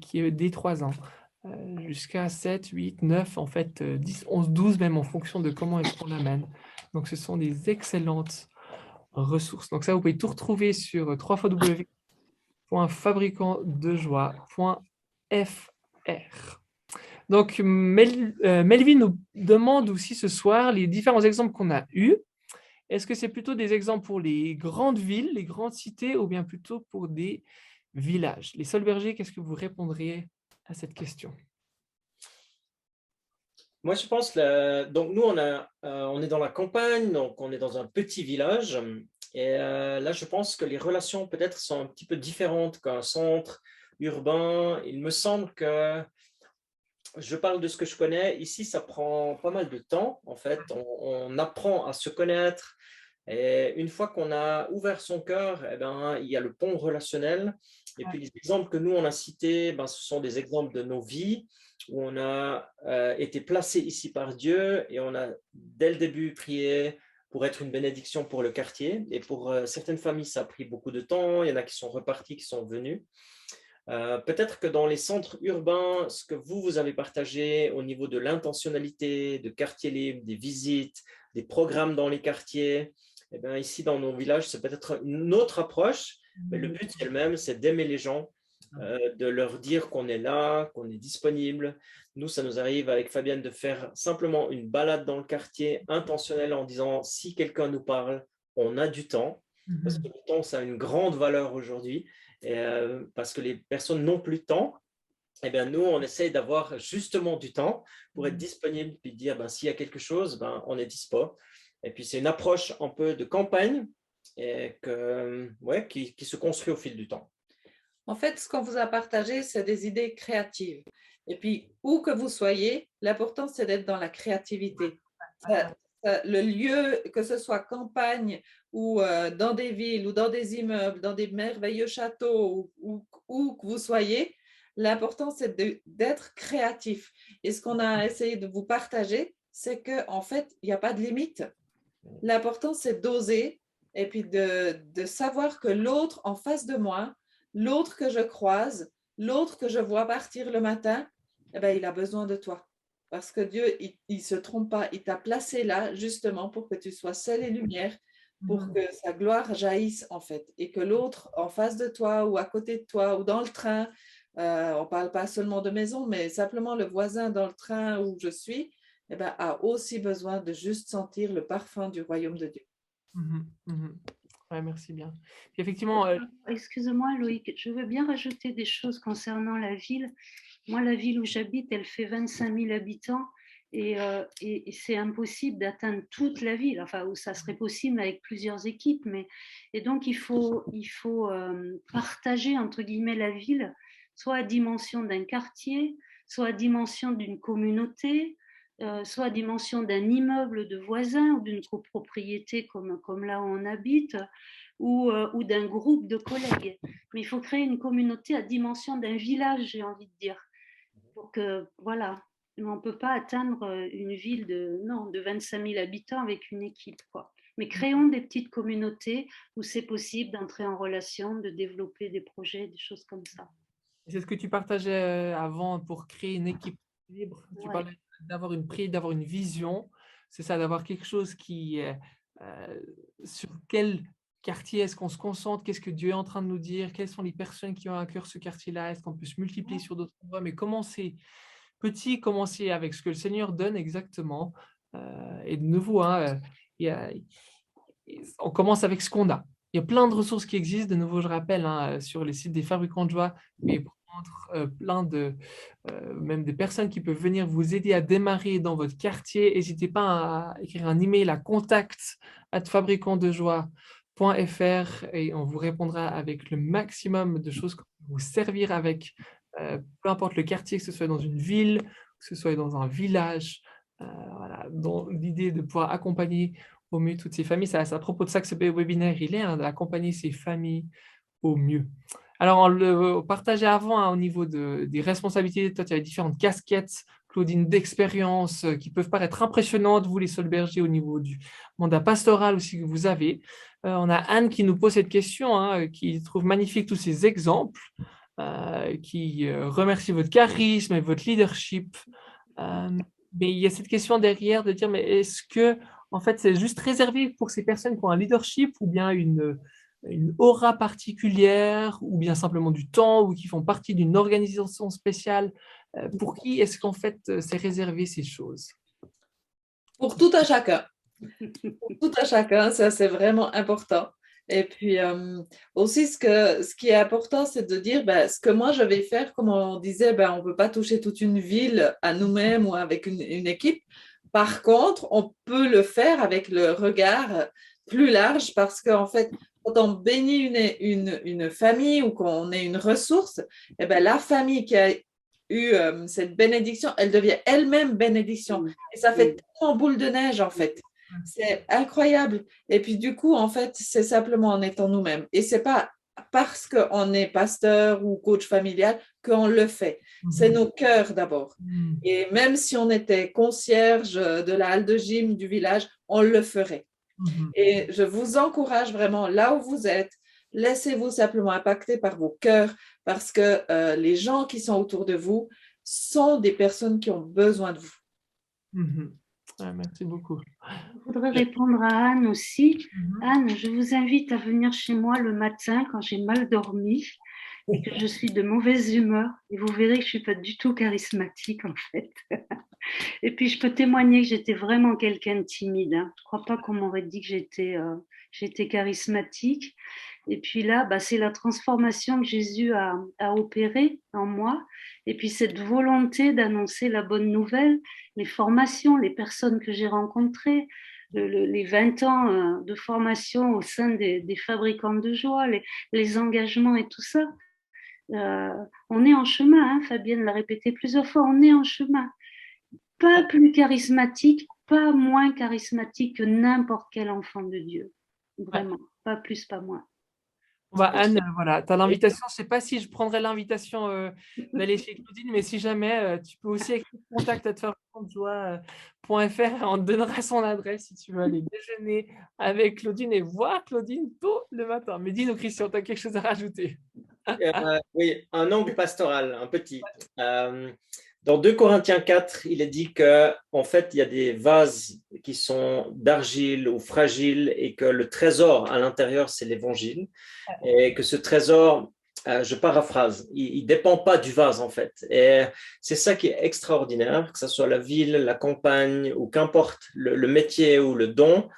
[SPEAKER 1] qui est dès 3 ans. Jusqu'à 7, 8, 9, en fait 10, 11, 12 même en fonction de comment est-ce qu'on l'amène. Donc ce sont des excellentes ressources. Donc ça, vous pouvez tout retrouver sur www.fabricantdejoie.fr. Donc Melvin nous demande aussi ce soir les différents exemples qu'on a eus. Est-ce que c'est plutôt des exemples pour les grandes villes, les grandes cités, ou bien plutôt pour des villages? Les Solberger, qu'est-ce que vous répondriez à cette question?
[SPEAKER 3] Moi, je pense, donc nous, on est dans la campagne, donc on est dans un petit village. Et là, je pense que les relations peut-être sont un petit peu différentes qu'un centre urbain. Il me semble que, je parle de ce que je connais, ici, ça prend pas mal de temps. En fait, on apprend à se connaître. Et une fois qu'on a ouvert son cœur, eh ben, il y a le pont relationnel. Et puis les exemples que nous, on a cités, ben, ce sont des exemples de nos vies où on a été placé ici par Dieu et on a dès le début prié pour être une bénédiction pour le quartier. Et pour certaines familles, ça a pris beaucoup de temps. Il y en a qui sont repartis, qui sont venus. Peut-être que dans les centres urbains, ce que vous avez partagé au niveau de l'intentionnalité, de quartier libre, des visites, des programmes dans les quartiers, eh bien, ici dans nos villages, c'est peut-être une autre approche, mais le but c'est le même, c'est d'aimer les gens, de leur dire qu'on est là, qu'on est disponible. Nous, ça nous arrive avec Fabienne de faire simplement une balade dans le quartier intentionnelle en disant si quelqu'un nous parle, on a du temps, parce que le temps, ça a une grande valeur aujourd'hui. Et, parce que les personnes n'ont plus de temps, eh bien, nous, on essaye d'avoir justement du temps pour être disponible puis dire ben, s'il y a quelque chose, ben, on est dispo. Et puis, c'est une approche un peu de campagne et qui se construit au fil du temps.
[SPEAKER 4] En fait, ce qu'on vous a partagé, c'est des idées créatives. Et puis, où que vous soyez, l'important, c'est d'être dans la créativité. Le lieu, que ce soit campagne ou dans des villes ou dans des immeubles, dans des merveilleux châteaux où que vous soyez, l'important, c'est d'être créatif. Et ce qu'on a essayé de vous partager, c'est qu'en fait, il n'y a pas de limite. L'important, c'est d'oser et puis de savoir que l'autre en face de moi, l'autre que je croise, l'autre que je vois partir le matin, eh ben, il a besoin de toi. Parce que Dieu, il ne se trompe pas. Il t'a placé là justement pour que tu sois sel et lumière, pour que sa gloire jaillisse en fait. Et que l'autre en face de toi ou à côté de toi ou dans le train, on ne parle pas seulement de maison, mais simplement le voisin dans le train où je suis, eh ben, a aussi besoin de juste sentir le parfum du royaume de Dieu.
[SPEAKER 1] Ouais, merci bien. Puis effectivement,
[SPEAKER 2] excuse-moi Loïc, je veux bien rajouter des choses concernant la ville. Moi, la ville où j'habite, elle fait 25 000 habitants et c'est impossible d'atteindre toute la ville, enfin, où ça serait possible avec plusieurs équipes. Et donc, il faut partager, entre guillemets, la ville, soit à dimension d'un quartier, soit à dimension d'une communauté, soit à dimension d'un immeuble de voisins ou d'une copropriété comme là où on habite, ou d'un groupe de collègues. Mais il faut créer une communauté à dimension d'un village, j'ai envie de dire. Donc voilà, on ne peut pas atteindre une ville de 25 000 habitants avec une équipe, quoi. Mais créons des petites communautés où c'est possible d'entrer en relation, de développer des projets, des choses comme ça.
[SPEAKER 1] C'est ce que tu partageais avant pour créer une équipe libre. Tu parlais d'avoir une vision. C'est ça, d'avoir quelque chose qui sur quel quartier est-ce qu'on se concentre, qu'est-ce que Dieu est en train de nous dire, quelles sont les personnes qui ont à cœur ce quartier-là, est-ce qu'on peut se multiplier sur d'autres endroits, mais commencer petit, commencer avec ce que le Seigneur donne exactement. Et de nouveau, on commence avec ce qu'on a. Il y a plein de ressources qui existent, de nouveau je rappelle, sur les sites des fabricants de joie, mais plein de même des personnes qui peuvent venir vous aider à démarrer dans votre quartier. N'hésitez pas à écrire un email à contact@fabricantdejoie.fr et on vous répondra avec le maximum de choses qui vont vous servir avec peu importe le quartier, que ce soit dans une ville, que ce soit dans un village, voilà, dans l'idée de pouvoir accompagner au mieux toutes ces familles. C'est à propos de ça que ce webinaire il est, hein, d'accompagner ces familles au mieux. Alors, on le partageait avant hein, au niveau des responsabilités. Toi, tu avais différentes casquettes, Claudine, d'expérience qui peuvent paraître impressionnantes, vous les Solberger, au niveau du mandat pastoral aussi que vous avez. On a Anne qui nous pose cette question, hein, qui trouve magnifique tous ces exemples, qui remercie votre charisme et votre leadership. Mais il y a cette question derrière de dire, mais est-ce que, en fait, c'est juste réservé pour ces personnes qui ont un leadership ou bien une aura particulière ou bien simplement du temps ou qui font partie d'une organisation spéciale? Pour qui est-ce qu'en fait, c'est réservé ces choses?
[SPEAKER 4] Pour tout à chacun. Pour tout à chacun, ça c'est vraiment important. Et puis aussi, ce qui est important, c'est de dire ce que moi je vais faire, comme on disait, on ne peut pas toucher toute une ville à nous-mêmes ou avec une équipe. Par contre, on peut le faire avec le regard plus large parce qu'en fait, quand on bénit une famille ou qu'on est une ressource, la famille qui a eu cette bénédiction, elle devient elle-même bénédiction. Et ça fait tellement boule de neige, en fait. C'est incroyable. Et puis, du coup, en fait, c'est simplement en étant nous-mêmes. Et ce n'est pas parce qu'on est pasteur ou coach familial qu'on le fait. C'est nos cœurs d'abord. Et même si on était concierge de la halle de gym du village, on le ferait. Et je vous encourage vraiment, là où vous êtes, laissez-vous simplement impacter par vos cœurs parce que les gens qui sont autour de vous sont des personnes qui ont besoin de vous.
[SPEAKER 1] Merci beaucoup.
[SPEAKER 2] Je voudrais répondre à Anne aussi. Anne, je vous invite à venir chez moi le matin quand j'ai mal dormi et que je suis de mauvaise humeur. Et vous verrez que je ne suis pas du tout charismatique en fait. Et puis, je peux témoigner que j'étais vraiment quelqu'un de timide. Hein. Je ne crois pas qu'on m'aurait dit que j'étais charismatique. Et puis là, c'est la transformation que Jésus a opérée en moi. Et puis, cette volonté d'annoncer la bonne nouvelle, les formations, les personnes que j'ai rencontrées, les 20 ans de formation au sein des fabricants de joie, les engagements et tout ça. On est en chemin, hein, Fabienne l'a répété plusieurs fois, on est en chemin. Pas plus charismatique, pas moins charismatique que n'importe quel enfant de Dieu. Vraiment, pas plus, pas moins.
[SPEAKER 1] Anne, voilà, tu as l'invitation. Je ne sais pas si je prendrai l'invitation d'aller chez Claudine, mais si jamais, tu peux aussi écrire contact@fabricantdejoie.fr. On te donnera son adresse si tu veux aller déjeuner avec Claudine et voir Claudine tôt le matin. Mais dis-nous, Christian, tu as quelque chose à rajouter?
[SPEAKER 3] Oui, un angle pastoral, un petit. Dans 2 Corinthiens 4, il est dit qu'en fait, il y a des vases qui sont d'argile ou fragiles et que le trésor à l'intérieur, c'est l'évangile. Et que ce trésor, je paraphrase, il ne dépend pas du vase en fait. Et c'est ça qui est extraordinaire, que ce soit la ville, la campagne ou qu'importe le métier ou le don.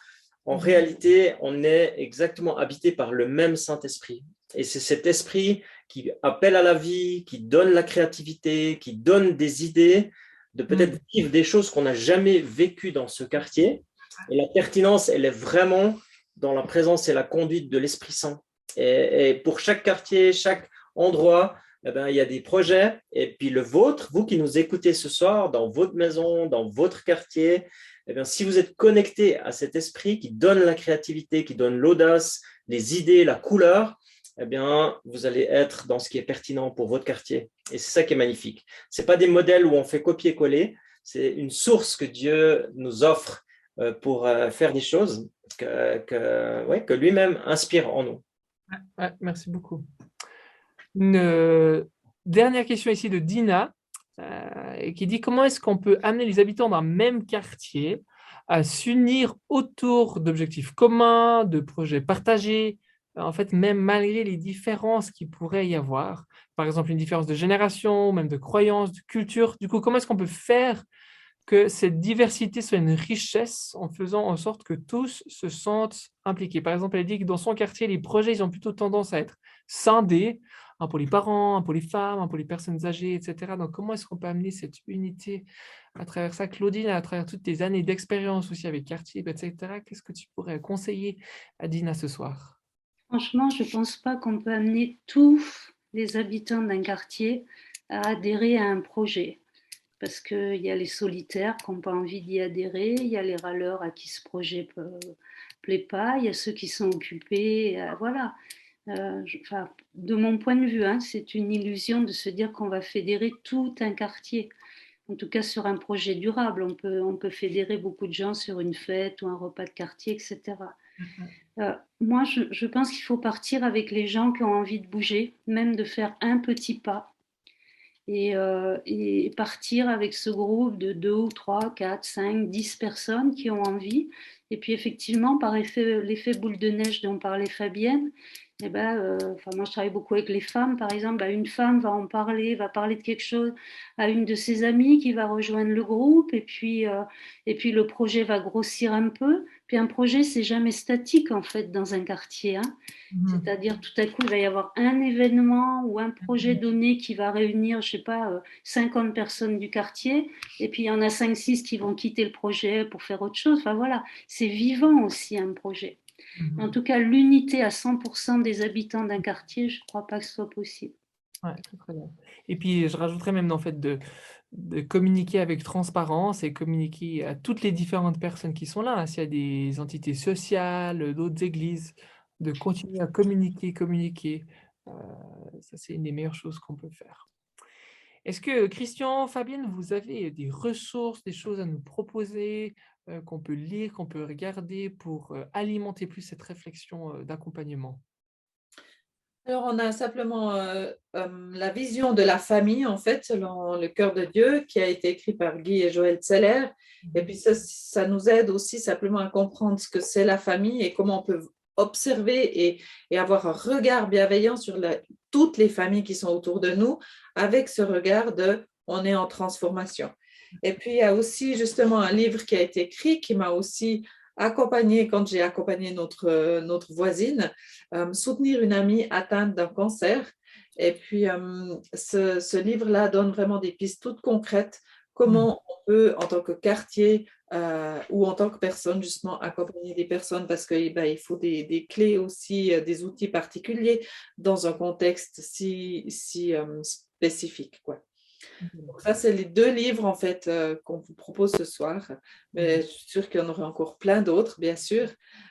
[SPEAKER 3] En réalité, on est exactement habité par le même Saint-Esprit. Et c'est cet esprit qui appelle à la vie, qui donne la créativité, qui donne des idées, de peut-être vivre des choses qu'on n'a jamais vécues dans ce quartier. Et la pertinence, elle est vraiment dans la présence et la conduite de l'Esprit Saint. Et pour chaque quartier, chaque endroit, il y a des projets. Et puis le vôtre, vous qui nous écoutez ce soir, dans votre maison, dans votre quartier, si vous êtes connecté à cet esprit qui donne la créativité, qui donne l'audace, les idées, la couleur, vous allez être dans ce qui est pertinent pour votre quartier. Et c'est ça qui est magnifique. Ce n'est pas des modèles où on fait copier-coller, c'est une source que Dieu nous offre pour faire des choses que lui-même inspire en nous.
[SPEAKER 1] Merci beaucoup. Une dernière question ici de Dina qui dit comment est-ce qu'on peut amener les habitants d'un même quartier à s'unir autour d'objectifs communs, de projets partagés, en fait, même malgré les différences qu'il pourrait y avoir, par exemple une différence de génération, même de croyance, de culture. Du coup, comment est-ce qu'on peut faire que cette diversité soit une richesse en faisant en sorte que tous se sentent impliqués. Par exemple, elle dit que dans son quartier, les projets, ils ont plutôt tendance à être scindés, un pour les parents, un pour les femmes, un pour les personnes âgées, etc. Donc, comment est-ce qu'on peut amener cette unité à travers ça, Claudine, à travers toutes tes années d'expérience aussi avec quartier, etc. Qu'est-ce que tu pourrais conseiller à Dina ce soir?
[SPEAKER 2] Franchement, je ne pense pas qu'on peut amener tous les habitants d'un quartier à adhérer à un projet. Parce qu'il y a les solitaires qui n'ont pas envie d'y adhérer, il y a les râleurs à qui ce projet ne plaît pas, il y a ceux qui sont occupés, voilà. Enfin, de mon point de vue, hein, c'est une illusion de se dire qu'on va fédérer tout un quartier. En tout cas, sur un projet durable, on peut fédérer beaucoup de gens sur une fête ou un repas de quartier, etc. Moi, je pense qu'il faut partir avec les gens qui ont envie de bouger, même de faire un petit pas et partir avec ce groupe de 2 ou 3, 4, 5, 10 personnes qui ont envie. Et puis effectivement, par l'effet boule de neige dont parlait Fabienne, eh ben, moi je travaille beaucoup avec les femmes, par exemple, une femme va parler de quelque chose à une de ses amies qui va rejoindre le groupe, et puis le projet va grossir un peu. Puis un projet, c'est jamais statique en fait dans un quartier, hein. C'est-à-dire, tout à coup, il va y avoir un événement ou un projet donné qui va réunir, je ne sais pas, 50 personnes du quartier, et puis il y en a 5-6 qui vont quitter le projet pour faire autre chose. Enfin voilà, c'est vivant aussi un projet. En tout cas, l'unité à 100% des habitants d'un quartier, je ne crois pas que ce soit possible.
[SPEAKER 1] Ouais, très bien. Et puis, je rajouterais même en fait de communiquer avec transparence et communiquer à toutes les différentes personnes qui sont là, hein. S'il y a des entités sociales, d'autres églises, de continuer à communiquer. Euh, Ça, c'est une des meilleures choses qu'on peut faire. Est-ce que Christian, Fabienne, vous avez des ressources, des choses à nous proposer, qu'on peut lire, qu'on peut regarder pour alimenter plus cette réflexion d'accompagnement?
[SPEAKER 4] Alors, on a simplement la vision de la famille, en fait, selon le cœur de Dieu, qui a été écrit par Guy et Joël Zeller. Et puis, ça nous aide aussi simplement à comprendre ce que c'est la famille et comment on peut observer et avoir un regard bienveillant sur toutes les familles qui sont autour de nous, avec ce regard de on est en transformation. Et puis, il y a aussi justement un livre qui a été écrit qui m'a aussi accompagné quand j'ai accompagné notre voisine, soutenir une amie atteinte d'un cancer. Et puis, ce livre-là donne vraiment des pistes toutes concrètes, comment on peut, en tant que quartier ou en tant que personne, justement, accompagner des personnes parce qu'il il faut des clés aussi, des outils particuliers dans un contexte si spécifique, quoi. Donc ça, c'est les deux livres en fait qu'on vous propose ce soir. Mais je suis sûre qu'il y en aurait encore plein d'autres, bien sûr.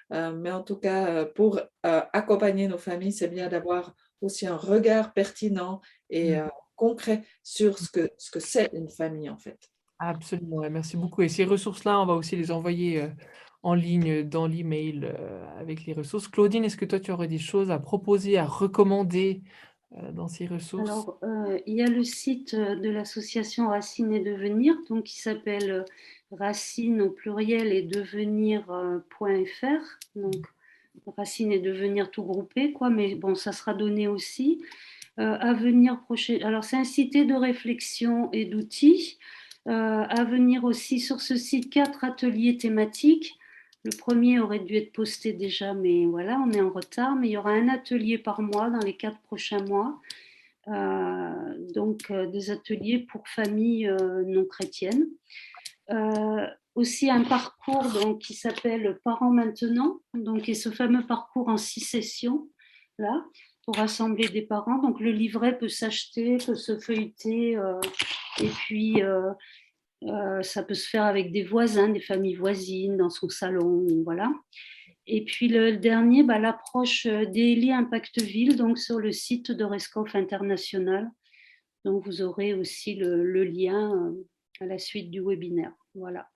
[SPEAKER 4] Mais en tout cas, pour accompagner nos familles, c'est bien d'avoir aussi un regard pertinent et concret sur ce que c'est une famille en fait.
[SPEAKER 1] Absolument, ouais, merci beaucoup. Et ces ressources-là, on va aussi les envoyer en ligne dans l'email avec les ressources. Claudine, est-ce que toi, tu aurais des choses à proposer, à recommander dans ces ressources?
[SPEAKER 2] Alors, il y a le site de l'association Racine et Devenir, donc qui s'appelle Racine au pluriel et devenir.fr. Donc, Racine et Devenir tout groupé, quoi, mais bon, ça sera donné aussi. À venir prochain. Alors, c'est un site de réflexion et d'outils. À venir aussi sur ce site 4 ateliers thématiques. Le premier aurait dû être posté déjà, mais voilà, on est en retard. Mais il y aura un atelier par mois dans les 4 prochains mois. Donc des ateliers pour familles non chrétiennes. Aussi un parcours donc, qui s'appelle Parents maintenant, donc, et ce fameux parcours en 6 sessions, là, pour rassembler des parents. Donc le livret peut s'acheter, peut se feuilleter, et puis ça peut se faire avec des voisins, des familles voisines, dans son salon, voilà. Et puis le dernier, l'approche Daily Impact Ville, donc sur le site de Rescoff International. Donc vous aurez aussi le lien à la suite du webinaire. Voilà.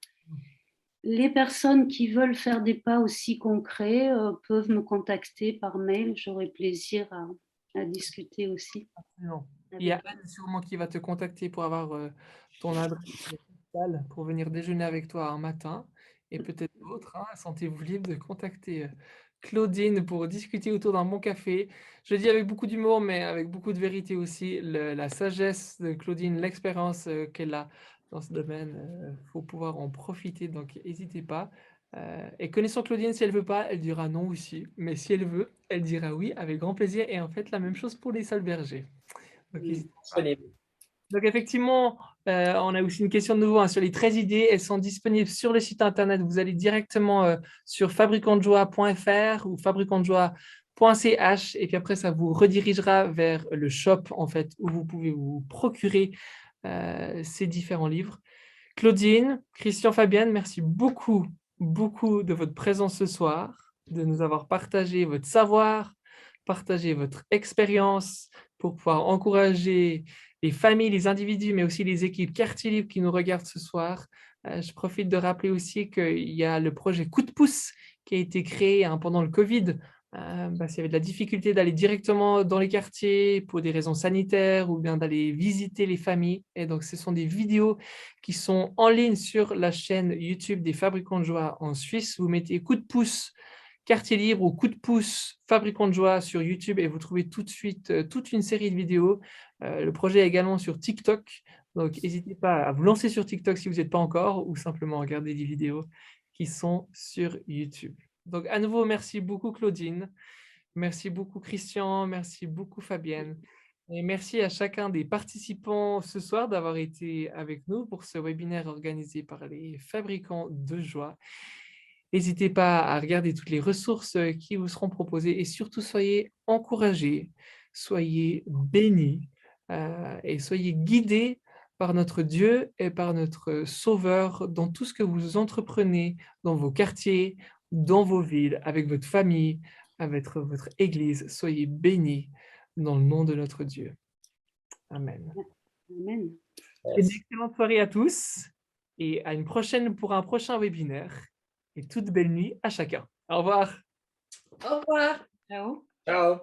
[SPEAKER 2] Les personnes qui veulent faire des pas aussi concrets peuvent me contacter par mail. J'aurai plaisir à discuter aussi.
[SPEAKER 1] Non. Il y a Anne sûrement qui va te contacter pour avoir ton adresse postale pour venir déjeuner avec toi un matin. Et peut-être d'autres, hein, sentez-vous libre de contacter Claudine pour discuter autour d'un bon café. Je le dis avec beaucoup d'humour, mais avec beaucoup de vérité aussi. La sagesse de Claudine, l'expérience qu'elle a dans ce domaine. Il faut pouvoir en profiter, donc n'hésitez pas. Et connaissant Claudine, si elle veut pas, elle dira non aussi. Mais si elle veut, elle dira oui avec grand plaisir. Et en fait, la même chose pour les salles bergers. Donc, n'hésitez pas.
[SPEAKER 3] Disponible.
[SPEAKER 1] Donc effectivement, on a aussi une question de nouveau hein, sur les 13 idées. Elles sont disponibles sur le site internet. Vous allez directement sur fabricantdejoie.fr ou fabricantdejoie.ch et puis après, ça vous redirigera vers le shop en fait, où vous pouvez vous procurer ces différents livres. Claudine, Christian, Fabienne, merci beaucoup, beaucoup de votre présence ce soir, de nous avoir partagé votre savoir, partagé votre expérience pour pouvoir encourager les familles, les individus, mais aussi les équipes Quartier Libre qui nous regardent ce soir. Je profite de rappeler aussi qu'il y a le projet Coup de pouce qui a été créé hein, pendant le Covid. Parce qu'il y avait de la difficulté d'aller directement dans les quartiers pour des raisons sanitaires ou bien d'aller visiter les familles. Et donc, ce sont des vidéos qui sont en ligne sur la chaîne YouTube des Fabricants de Joie en Suisse. Vous mettez Coup de pouce Quartier Libre ou Coup de pouce Fabricants de Joie sur YouTube et vous trouvez tout de suite toute une série de vidéos. Le projet est également sur TikTok. Donc, n'hésitez pas à vous lancer sur TikTok si vous n'êtes pas encore ou simplement regarder des vidéos qui sont sur YouTube. Donc, à nouveau, merci beaucoup, Claudine. Merci beaucoup, Christian. Merci beaucoup, Fabienne. Et merci à chacun des participants ce soir d'avoir été avec nous pour ce webinaire organisé par les Fabricants de Joie. N'hésitez pas à regarder toutes les ressources qui vous seront proposées et surtout soyez encouragés, soyez bénis et soyez guidés par notre Dieu et par notre Sauveur dans tout ce que vous entreprenez dans vos quartiers, dans vos villes, avec votre famille, avec votre Église. Soyez bénis dans le nom de notre Dieu. Amen.
[SPEAKER 2] Amen.
[SPEAKER 1] Une excellente soirée à tous et à une prochaine pour un prochain webinaire. Et toute belle nuit à chacun. Au revoir.
[SPEAKER 4] Au revoir.
[SPEAKER 2] Ciao.
[SPEAKER 3] Ciao.